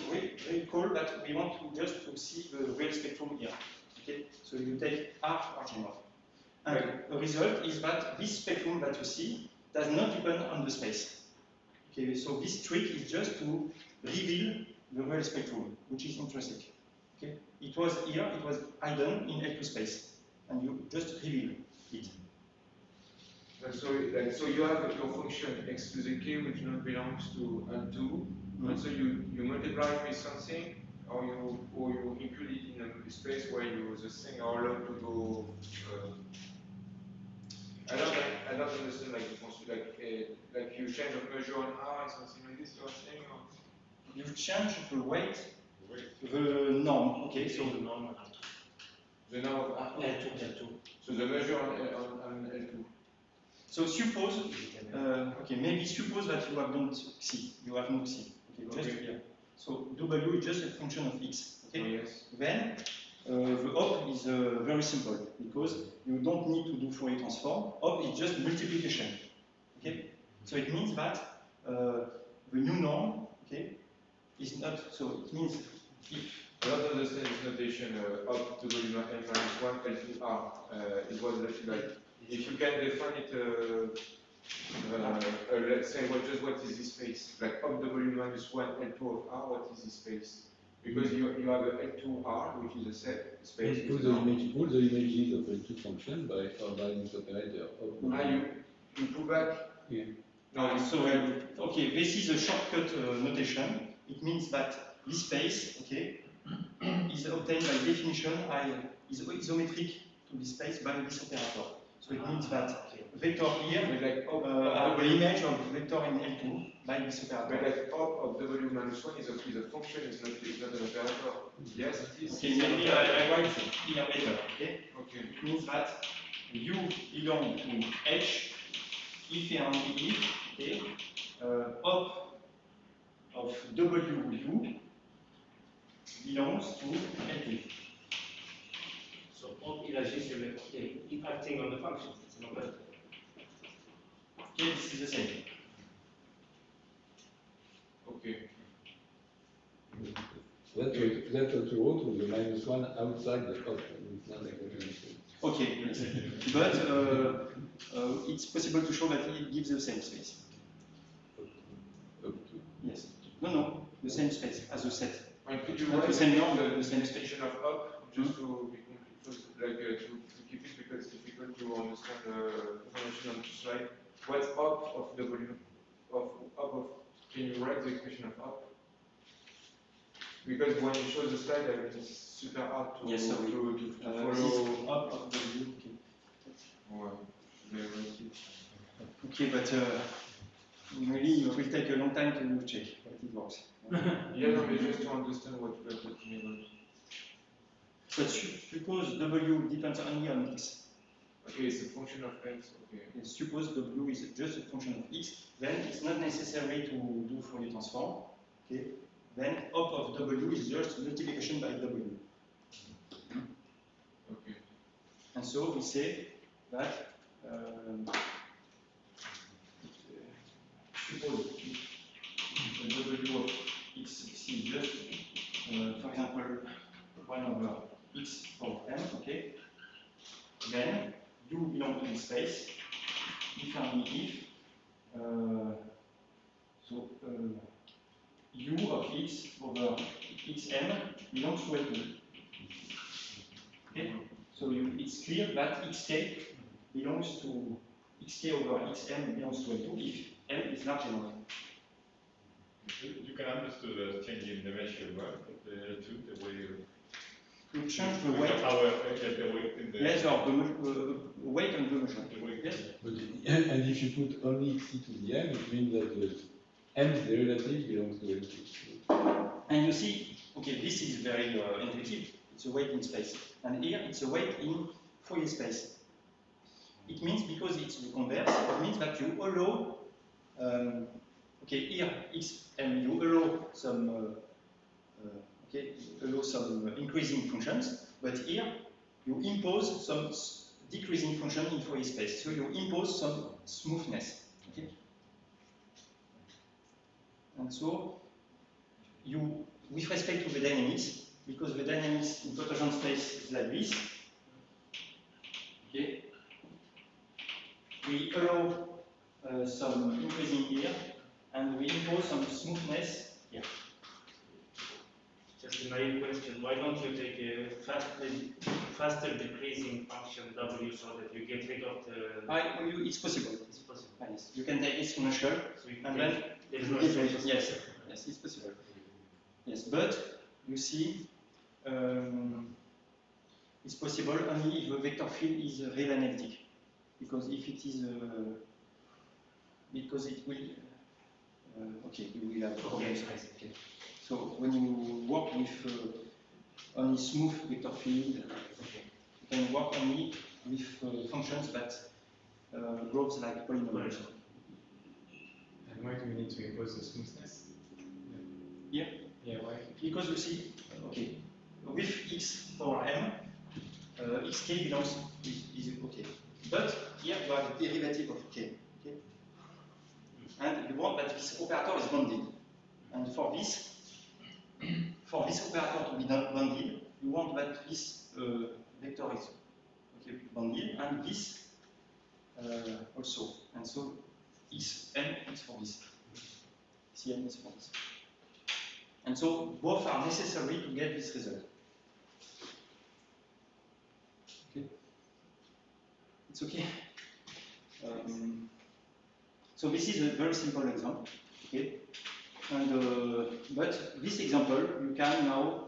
S2: recall that we want to just to see the real spectrum here. Okay, so you take R large enough. And the result is that this spectrum that you see does not depend on the space. Okay, so this trick is just to reveal the real spectrum, which is interesting. Okay, it was here, it was hidden in L2 space, and you just reveal it.
S6: And so you have your function x to the k which not belongs to L2, and so you multiply with something, or you include it in a space where the thing are allowed to go. I don't understand like the function like you change of measure on R and something like this sort of thing. Or?
S2: You change the weight,
S4: Wait.
S2: the norm. Okay, so
S4: the norm
S6: The norm of R2.
S2: L2.
S6: So the measure on L2.
S2: So suppose, okay, maybe suppose that you have not xi, you have no xi, okay, just
S6: Okay.
S2: here. So w is just a function of x, okay?
S6: Oh, yes.
S2: Then the op is very simple because you don't need to do Fourier transform. Op is just multiplication. Okay, so it means that the new norm, okay, is not. So it means if
S6: I don't understand this notation up to volume n minus 1 L2R. It was actually like, if you can define it, let's say, what is this space? Like up the volume minus 1 L2 of R, what is this space? Because you have a L2R, which is a set space.
S3: Put the images of L2 function by this operator.
S2: you put back.
S3: Yeah.
S2: No, so okay, this is a shortcut notation. It means that this space, okay, is obtained by definition is isometric to this space by this operator. So it means that vector here are the image of vector in L2 by this operator.
S6: But like op of W minus 1 is a function, it's not an operator. Yes, it is.
S2: Okay, maybe I write here better. Okay.
S6: Okay.
S2: It means that U belong to H if and only if, okay, op of WU belongs to L2.
S7: So op il agit sur le, acting on the function, c'est non pas.
S2: Okay, this is the same.
S6: Okay.
S3: That's what you wrote with the minus 1 outside the top. It's not exactly the same.
S2: Okay, but it's possible to show that it gives the same space.
S3: Up to.
S2: Yes. No, the same space as a set.
S6: And could you
S2: Not
S6: write
S2: the same norm,
S6: the
S2: the same space.
S6: definition of up just to be complete, like to keep it because it's difficult to understand the information on the slide. What's up of W of up of? Can you write the expression of up? Because when you show the slide, it's super hard to
S2: Yes, sorry.
S6: to follow.
S2: This up of the view. Okay.
S6: Well, they write it.
S2: Okay, but really it will take a long time to check that it works.
S6: Yeah, no, but just to understand what we are talking about.
S2: But suppose W depends only on x.
S6: Okay, it's a function of x. Okay.
S2: Okay, suppose W is just a function of x, then it's not necessary to do Fourier transform. Okay. Then op of W is just multiplication by W.
S6: Okay.
S2: And so we say that suppose the W of x is just, for example, 1 over x for m, okay? Then U belongs to this space, if and only if, U of x over xm belongs to L2. Okay? So it's clear that xk belongs to xk over xm belongs to L2 if m is large enough.
S4: You can understand the change in the measure, right? Of the L2, the way you.
S2: To change the weight.
S4: The weight in the.
S2: Yes, or the weight and the measure.
S4: The weight.
S2: Yes.
S3: But, and if you put only c to the m, it means that the m's derivative belongs to L2.
S2: And you see, okay, this is very intuitive. It's a weight in space. And here it's a weight in Fourier space. It means because it's the converse, it means that you allow, okay, here xm, you allow some, some increasing functions, but here you impose some decreasing function in Fourier space. So you impose some smoothness. Okay? And so you, with respect to the dynamics, because the dynamics in totogent space is like this, okay, we allow some increasing here, and we impose some smoothness here.
S7: Just a naive question, why don't you take a faster decreasing function W so that you get rid of the...
S2: It's possible.
S7: It's possible.
S2: Yes. You can take exponential,
S7: So you
S2: and
S7: take,
S2: then
S7: there is
S2: you
S7: no
S2: get rid.
S7: extension.
S2: Yes, yes, it's possible. Yes, but you see, it's possible only if the vector field is real analytic, because if it is, because it will, okay, you will have problems.
S7: Okay.
S2: So when you work with only smooth vector field, you can work only with functions that grows like polynomials.
S5: And why do we need to impose the smoothness?
S2: Yeah.
S5: Yeah, why?
S2: Because you see, okay, with x power m, xk belongs is okay. But here you have the derivative of k. Okay? And you want that this operator is bounded. And for this operator to be not bounded, you want that this vector is bounded, and this also. And so Xn is for this. Cn is for this. And so both are necessary to get this result. Okay? It's okay. So this is a very simple example. Okay? And but this example you can now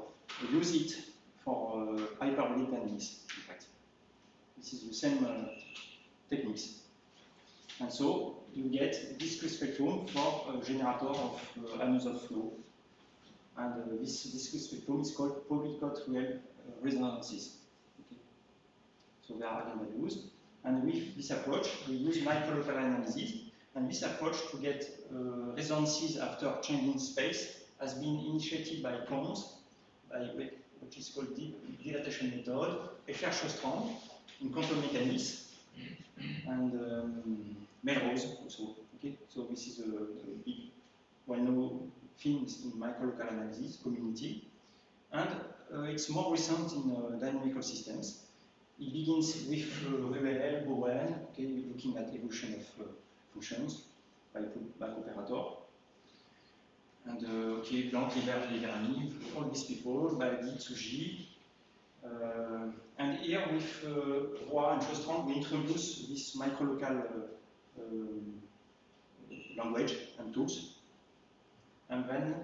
S2: use it for hyperbolic dynamics. In fact, this is the same techniques. And so you get discrete spectrum for a generator of Anosov flow. And this discrete spectrum is called polyquatrial resonances. Okay. So they are eigenvalues. And with this approach, we use microlocal analysis. And this approach to get resonances after changing space has been initiated by Cons, by what is called dilatation method, Effer-Sjöstrand in quantum mechanics, and Melrose also. Okay, so this is a big, well-known thing in microlocal analysis community, and it's more recent in dynamical systems. It begins with Ruel, Bowen, okay, looking at evolution of functions by operator. And okay, Planck, Hilbert, Leverani, all these people, Baldi, Tsuji. And here with Roy and Sjöstrand, we introduce this microlocal language and tools. And then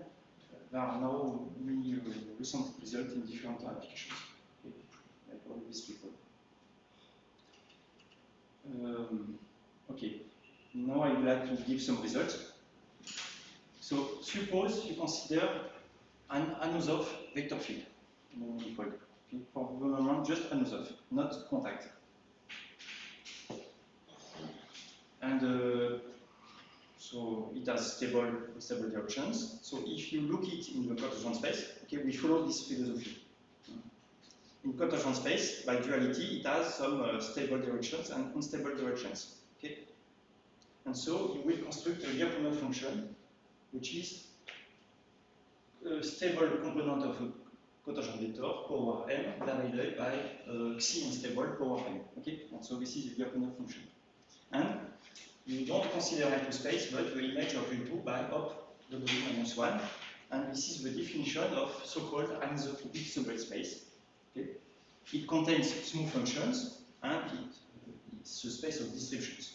S2: there are now many recent results in different applications. Okay, like all these people. Okay. Now I would like to give some results. So suppose you consider an Anosov vector field. Okay. For the moment, just Anosov, not contact. And so it has stable directions. So if you look it in the Cartesian space, okay, we follow this philosophy. In Cartesian space, by duality, it has some stable directions and unstable directions. Okay. And so you will construct a Lyapunov function, which is a stable component of a Cartesian vector, power m, divided by xi unstable power m. Okay? And so this is a Lyapunov function. And you don't consider into space, but the image of U2 by op W-1. And this is the definition of so-called anisotropic subgrid space. Okay? It contains smooth functions, and it's a space of distributions.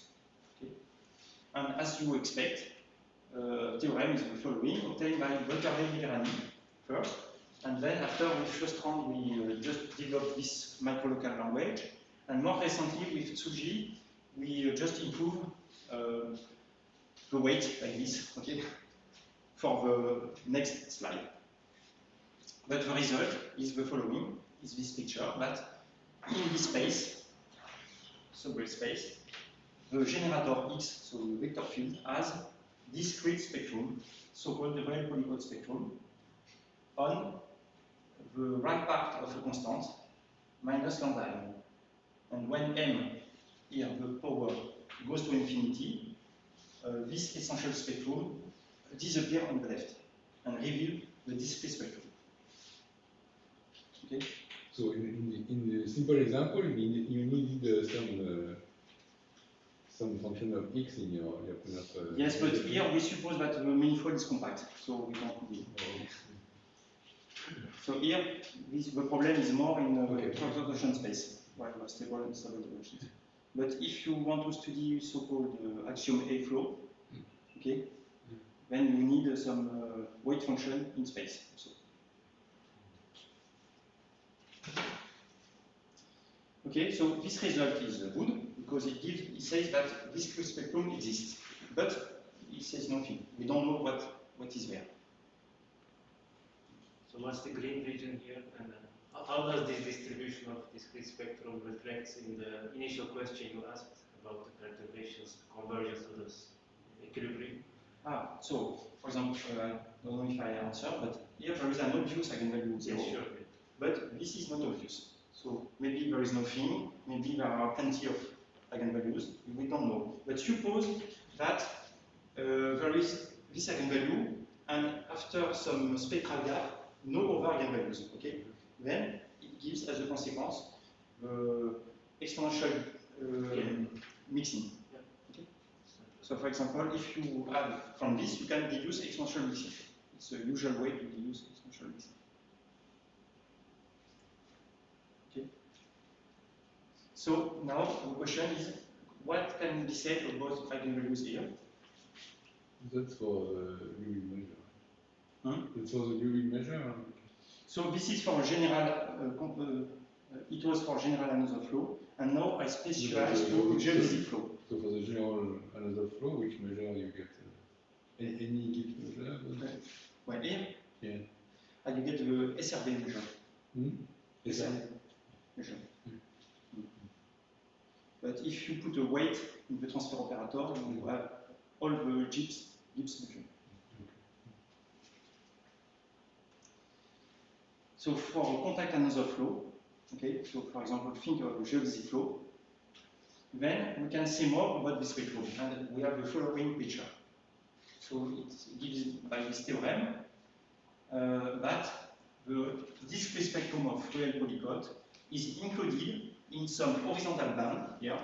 S2: And as you expect, theorem is the following, obtained by Butterley-Leverani first, and then after with Sjöstrand we just developed this microlocal language, and more recently with Tsuji we just improve the weight like this, okay, for the next slide. But the result is the following, is this picture, that in this space, subgrid space, the generator X, so the vector field, has discrete spectrum, so-called the real polycode spectrum, on the right part of a constant, minus lambda m. And when m, here the power goes to infinity, this essential spectrum disappears on the left and reveal the discrete spectrum. Okay?
S3: So in the simple example, you needed some function of x in your Lyapunov.
S2: Yes, but here we suppose that the manifold is compact, so we don't need it. So here, the problem is more in Cartesian space, where you have stable and stable directions. But if you want to study so-called axiom A flow, okay, then you need some weight function in space. So. Okay, so this result is good because it says that discrete spectrum exists, but it says nothing. We don't know what is there.
S7: So what's the green region here, and how does this distribution of discrete spectrum reflect in the initial question you asked about the perturbations, convergence to this equilibrium?
S2: So for example, I don't know if I answer, but here there is an obvious eigenvalue 0,
S7: Yes, sure.
S2: but this is not obvious. So maybe there is nothing, maybe there are plenty of eigenvalues, we don't know. But suppose that there is this eigenvalue, and after some spectral gap, no other eigenvalues, okay? Then it gives as a consequence exponential mixing. Okay? So for example, if you have from this, you can deduce exponential mixing. It's a usual way to deduce exponential mixing. Okay? So now the question is, what can be said about eigenvalues here?
S3: That's for the Lewis measure.
S2: Hmm?
S3: That's for the Lewis measure.
S2: So this is for a general, it was for general another flow, and now I specialize to geodesic flow.
S3: So for the general another flow, which measure you get? Any gift measure?
S2: Well, here,
S3: Yeah.
S2: and you get the SRB measure. SRB measure. But if you put a weight in the transfer operator, you have all the Gibbs measure. So for contact another flow, okay, so for example, think of a geodesic flow, then we can say more about this spectrum, and we have the following picture. So it gives by this theorem that the discrete spectrum of real polycode is included in some horizontal band here.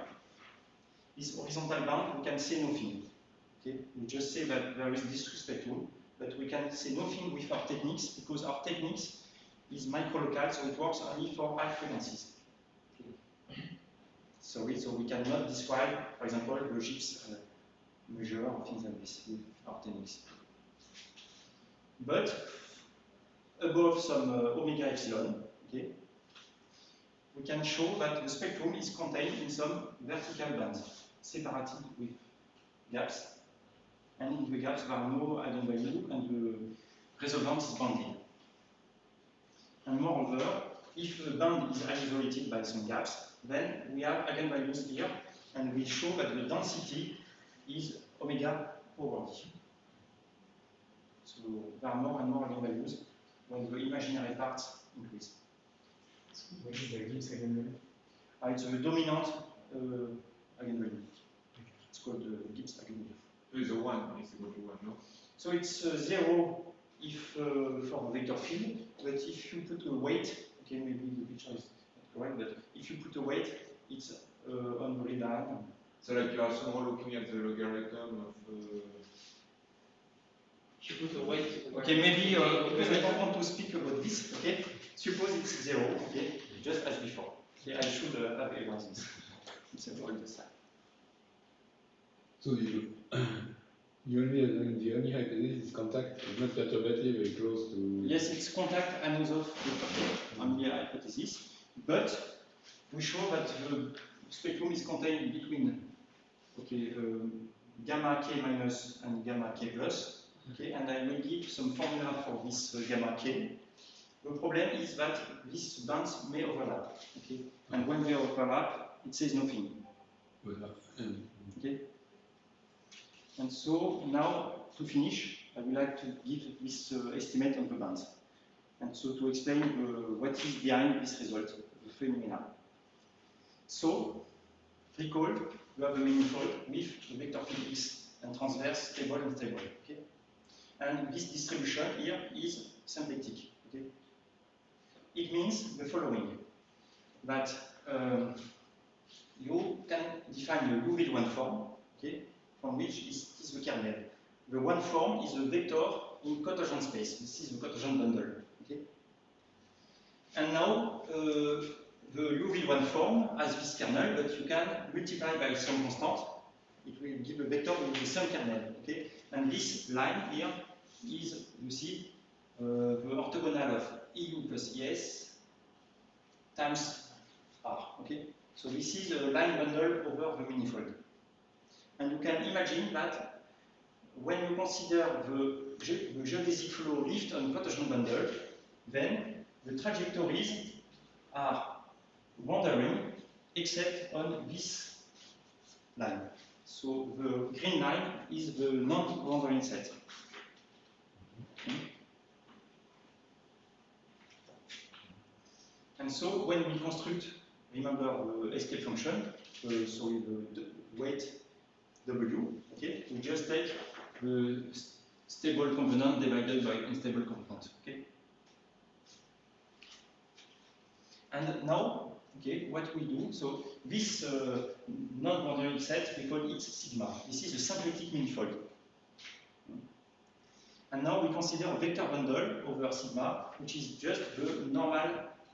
S2: This horizontal band, we can say nothing. Okay? We just say that there is discrete spectrum, but we can say nothing with our techniques because our techniques is micro-local, so it works only for high frequencies. Okay. So we cannot describe, for example, the Gibbs measure or things like this with our techniques. But above some omega epsilon, okay, we can show that the spectrum is contained in some vertical bands, separated with gaps, and in the gaps there are no eigenvalue, and the resonance is bounded. And moreover, if the band is isolated by some gaps, then we have eigenvalues here, and we show that the density is omega over d. So there are more and more eigenvalues when the imaginary parts increase.
S5: What is the Gibbs eigenvalue?
S2: It's a dominant eigenvalue. It's called the Gibbs eigenvalue.
S6: It's a 1, it's equal to 1, no?
S2: So it's 0 if for a vector field, but if you put a weight, okay, maybe the picture is not correct, but if you put a weight, it's on the line.
S6: So like you are somehow looking at the logarithm of...
S1: If you put a weight.
S2: Okay, maybe because I don't want to speak about this, okay? Suppose it's 0, okay, just as before. Okay, I should have erased this. It's a on the side.
S3: So the only hypothesis is contact is not perturbative, very close to.
S2: Yes, it's contact anosoph only a hypothesis, but we show that the spectrum is contained between gamma k minus and gamma k plus. Okay, and I will give some formula for this gamma k. The problem is that these bands may overlap. Okay, and when they overlap, it says nothing. Okay. And so now, to finish, I would like to give this estimate on the bands. And so to explain what is behind this result, the phenomena. So, recall, you have a manifold with the vector field X and transverse stable and stable. Okay? And this distribution here is symplectic. Okay? It means the following, that you can define a UV1 form, okay, from which is the kernel. The one form is a vector in cotangent space. This is the cotangent bundle. Okay? And now the UV1 form has this kernel, but you can multiply by some constant. It will give a vector with the same kernel. Okay? And this line here is, you see, the orthogonal of EU plus ES times R. Okay? So this is a line bundle over the manifold. And you can imagine that when you consider the geodesic flow lift on cotangent bundle, then the trajectories are wandering except on this line. So the green line is the non-wandering set. And so when we construct, remember the escape function, sorry, the weight W, okay, we just take the stable component divided by unstable component, okay? And now, okay, what we do, so this non-boundary set, we call it sigma. This is a symplectic manifold. And now we consider a vector bundle over sigma, which is just the normal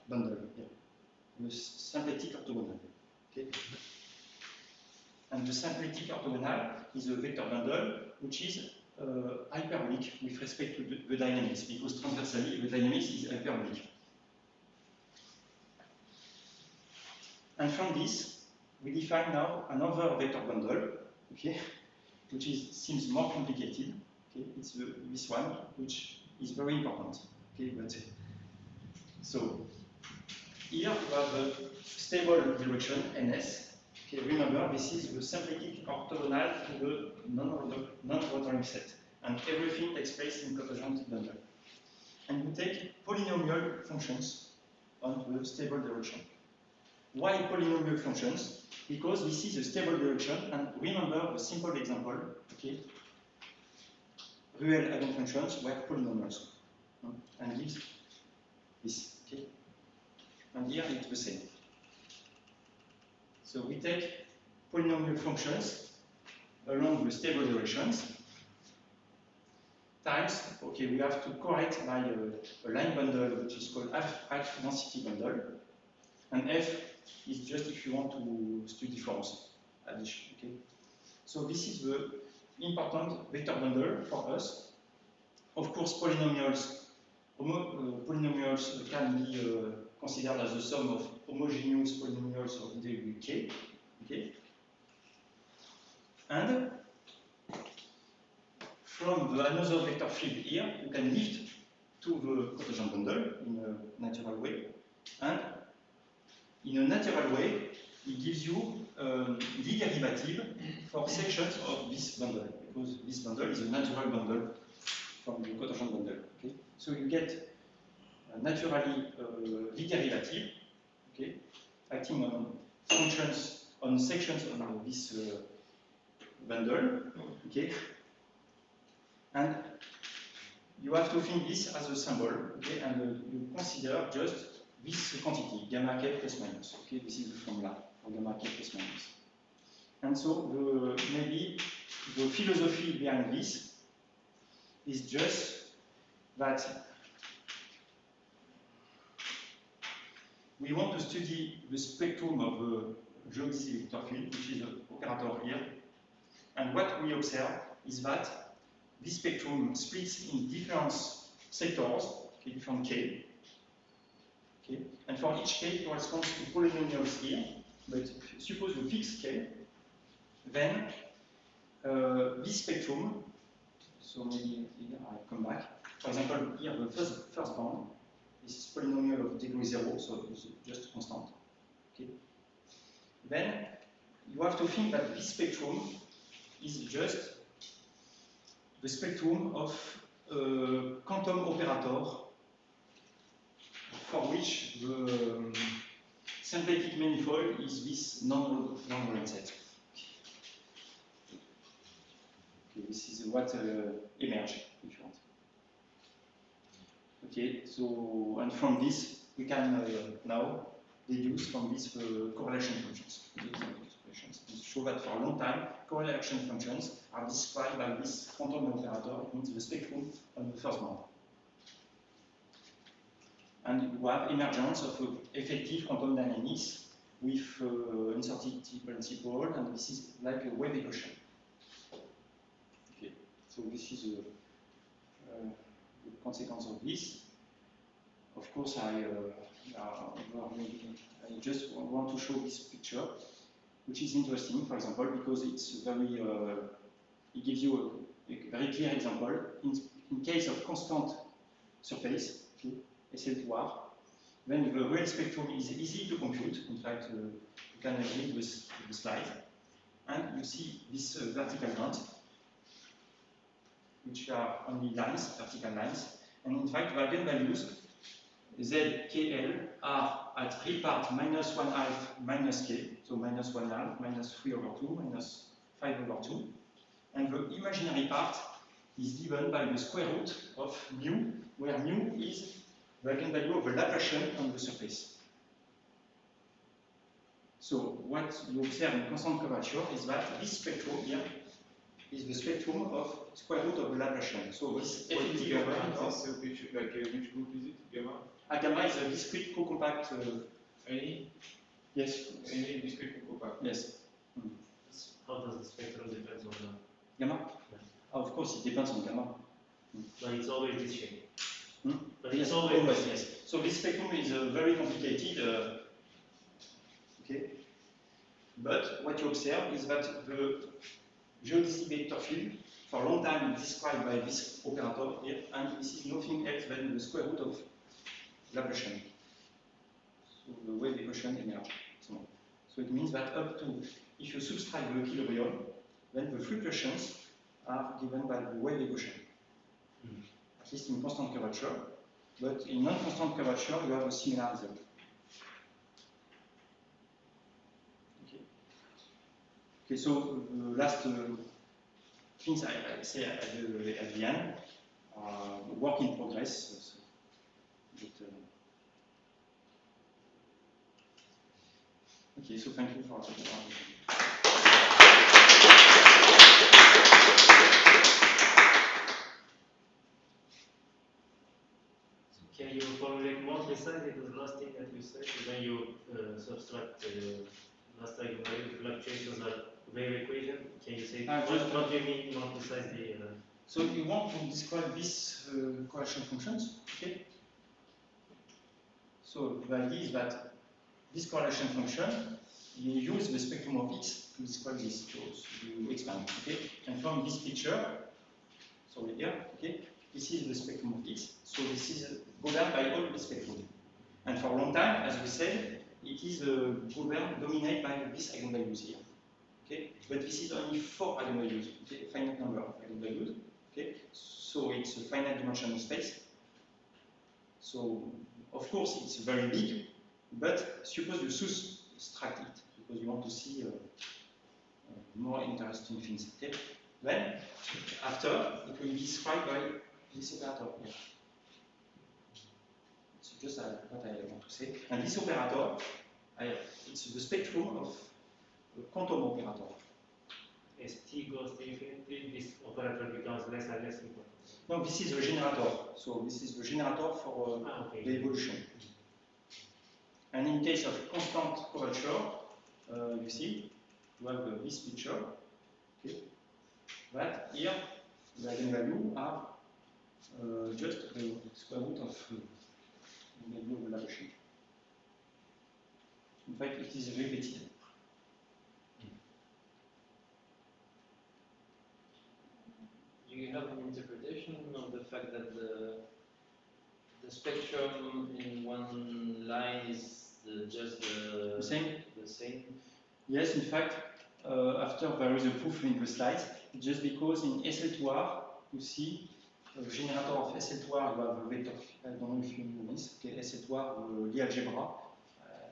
S2: bundle, yeah. The symplectic orthogonal, okay? And the symplectic orthogonal is a vector bundle which is hyperbolic with respect to the dynamics, because transversally the dynamics is hyperbolic. And from this, we define now another vector bundle, okay, which seems more complicated. Okay, it's this one, which is very important. Okay, but so here we have a stable direction NS. Okay, remember this is the symplectic orthogonal to the non-rotary set, and everything takes place in cotangent bundle. And we take polynomial functions on the stable direction. Why polynomial functions? Because this is a stable direction, and remember the simple example, okay? Real eigenfunctions were polynomials, and gives this, okay? And here it's the same. So we take polynomial functions along the stable directions, times, okay, we have to correct by a line bundle, which is called half density bundle, and F is just if you want to study forms addition, okay? So this is the important vector bundle for us. Of course, polynomials can be considered as the sum of homogeneous polynomials of degree k, okay? And from another vector field here, you can lift to the cotangent bundle in a natural way, and in a natural way, it gives you the derivative for sections of this bundle, because this bundle is a natural bundle from the cotangent bundle. Okay? So you get naturally the derivative, okay, acting on functions, on sections on this bundle, okay, and you have to think this as a symbol, okay, and you consider just this quantity, gamma k plus minus. Okay, this is the formula for gamma k plus minus. And so maybe the philosophy behind this is just that we want to study the spectrum of the geodesic vector field, which is the operator here. And what we observe is that this spectrum splits in different sectors, okay, different k. Okay. And for each k corresponds to polynomials here, but suppose you fix k, then this spectrum, so maybe here I come back. For example, here the first bound is polynomial of degree 0, so it's just constant. Okay. Then you have to think that this spectrum is just the spectrum of quantum operator for which the symplectic manifold is this non-real set. Okay, this is what emerged, if you want. Okay, so, and from this, we can now deduce from this correlation functions. And show that for a long time, correlation functions are described by this quantum operator, it means the spectrum on the first band. And you have emergence of effective quantum dynamics with uncertainty principle, and this is like a wave equation. Okay, so this is the consequence of this. Of course, I just want to show this picture, which is interesting, for example, because it's very, it gives you a very clear example. In case of constant surface, okay, SL2R, then the real spectrum is easy to compute. In fact, you can read with the slide. And you see this vertical band, which are only lines, vertical lines. And in fact, the eigenvalues, Z, KL, are at real part minus 1/2 minus k, so minus 1/2, minus 3/2, minus 5/2. And the imaginary part is given by the square root of mu, where mu is the eigenvalue of the Laplacian on the surface. So what you observe in constant curvature is that this spectrum here is the spectrum of square root of the Laplacian. So this
S6: What is
S2: FET
S6: gamma?
S2: operator,
S6: Is this which, like, which group is it? Gamma?
S2: gamma is a discrete co-compact.
S6: Any
S2: Yes.
S6: discrete compact?
S2: Yes.
S7: How does the spectrum depend on the?
S2: Gamma? Of course, it depends on gamma.
S7: But it's always this shape.
S2: Hmm?
S7: But it's
S2: Yes,
S7: always
S2: yes. So this spectrum is very complicated. Okay. But what you observe is that the geodesic vector field for a long time is described by this operator here, and this is nothing else than the square root of Laplacian. So the wave equation emerge. So it means that up to, if you subtract the equilibrium, then the fluctuations are given by the wave equation. At least in constant curvature, but in non-constant curvature, you have a similar result. Okay, so the last things I say at the end are work in progress. Okay, so thank you for attention.
S7: Can you formulate more precisely the last thing that you said? When you subtract the last eigenvalue, fluctuations are wave equation. Can you say what do you mean more precisely?
S2: So you want to describe these correlation functions, okay? So the idea is that this correlation function, you use the spectrum of X to describe this. So you expand, okay? And from this picture, so here, okay, this is the spectrum of X. So this is governed by all the spectrum. And for a long time, as we said, it is governed, dominated by this eigenvalues here. Okay? But this is only 4 eigenvalues, okay? Finite number of eigenvalues. Okay? So it's a finite dimensional space. So of course it's very big, but suppose you subtract it because you want to see more interesting things. Okay? Then after it will be described by this operator here. It's just what I want to say. And this operator, it's the spectrum of a quantum operator.
S7: As t goes to infinity, this operator becomes less and less important.
S2: No, this is the generator. So this is the generator for
S7: Okay.
S2: the evolution. And in case of constant curvature, you see, you have this picture. Okay. That here, the eigenvalue are just the square root of the value of the Laplacian. In fact, it is repeated.
S1: Do you have an interpretation of the fact that the spectrum in one line is just the same?
S2: Yes, in fact, after there is a proof in the slides, just because in SL2R, you see the generator of SL2R, you have a vector, I don't know if you know this, okay, SL2R, the algebra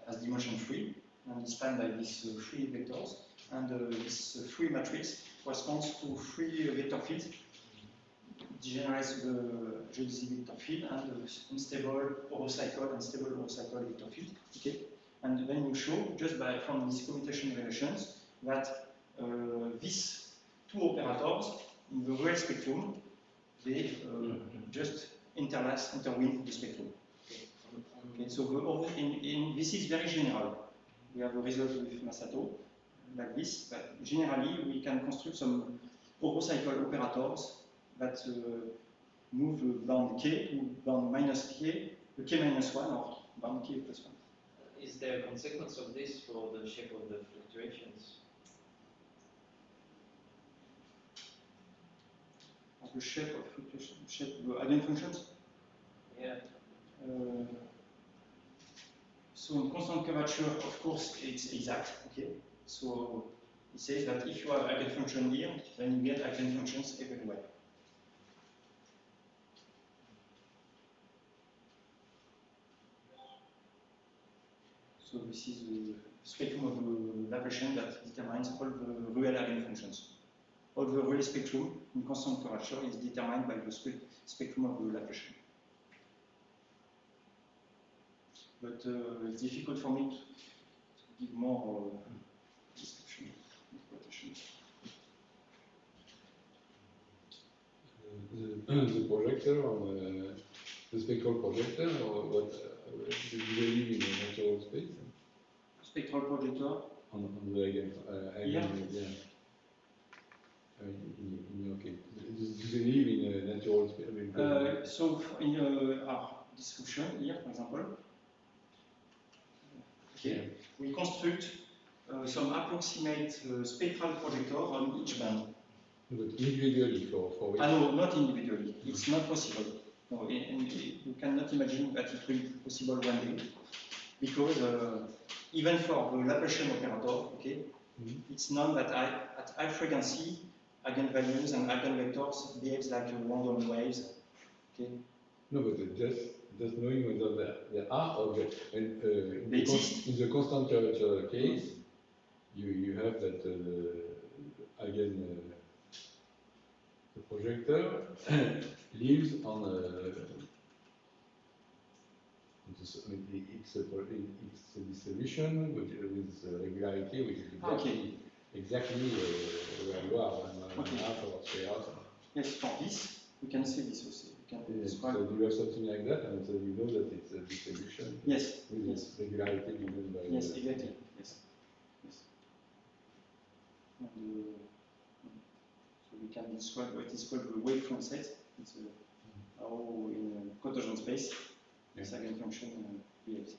S2: has dimension 3, and it's spanned by these 3 vectors, and this 3 matrix corresponds to 3 vector fields. It generates the geodesic vector field and the unstable orocycle and stable orocycle vector field. Okay? And then you show, just from these commutation relations, that these 2 operators in the real spectrum, they just interweave the spectrum. Okay, so this is very general. We have a result with Masato, like this, but generally we can construct some orocycle operators that move bound k to bound minus k, k minus 1 or bound k plus 1.
S1: Is there a consequence of this for the shape of the fluctuations?
S2: The shape of fluctuation, the eigenfunctions?
S1: Yeah.
S2: So in constant curvature, of course, it's exact. Okay. So it says that if you have eigenfunction here, then you get eigenfunctions everywhere. So this is the spectrum of the Laplacian that determines all the real eigenfunctions. All the real spectrum in constant curvature is determined by the spectrum of the Laplacian. But it's difficult for me to give more description.
S3: The projector or the spectral projector or what? Do they live in a natural space?
S2: Spectral projector?
S3: On the eigen,
S2: Yeah.
S3: In your case, do they live in a natural space? I mean,
S2: So in our description here, for example, okay, we construct some approximate spectral projector on each band.
S3: but individually for
S2: No, not individually. It's not possible. No, and you cannot imagine that it will be possible one day, because even for the Laplacian operator, okay, it's known that at high frequency, eigenvalues and eigenvectors behaves like random waves. Okay.
S3: No, but just knowing whether there are objects and
S2: They exist.
S3: in the constant curvature case, you have that again. The projector lives on it's a distribution with regularity, which is exactly where you are, 1.5 or 3 hours.
S2: Yes, for this, we can see this also. We can describe.
S3: So you have something like that, and so you know that it's a distribution.
S2: Yes.
S3: With this regularity given by.
S2: Yes, exactly. Yes. Yes. And, so we can describe what is called the wavefront set. It's how in a cotangent space this eigenfunction behaves.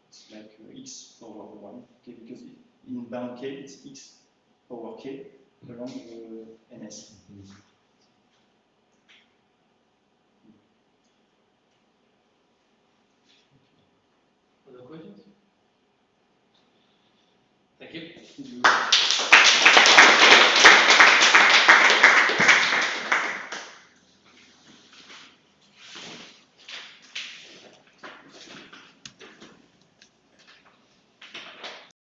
S2: It's like x power 1, okay, because in bound k it's x power k along the ns.
S1: Other questions? Thank you.
S2: Thank you.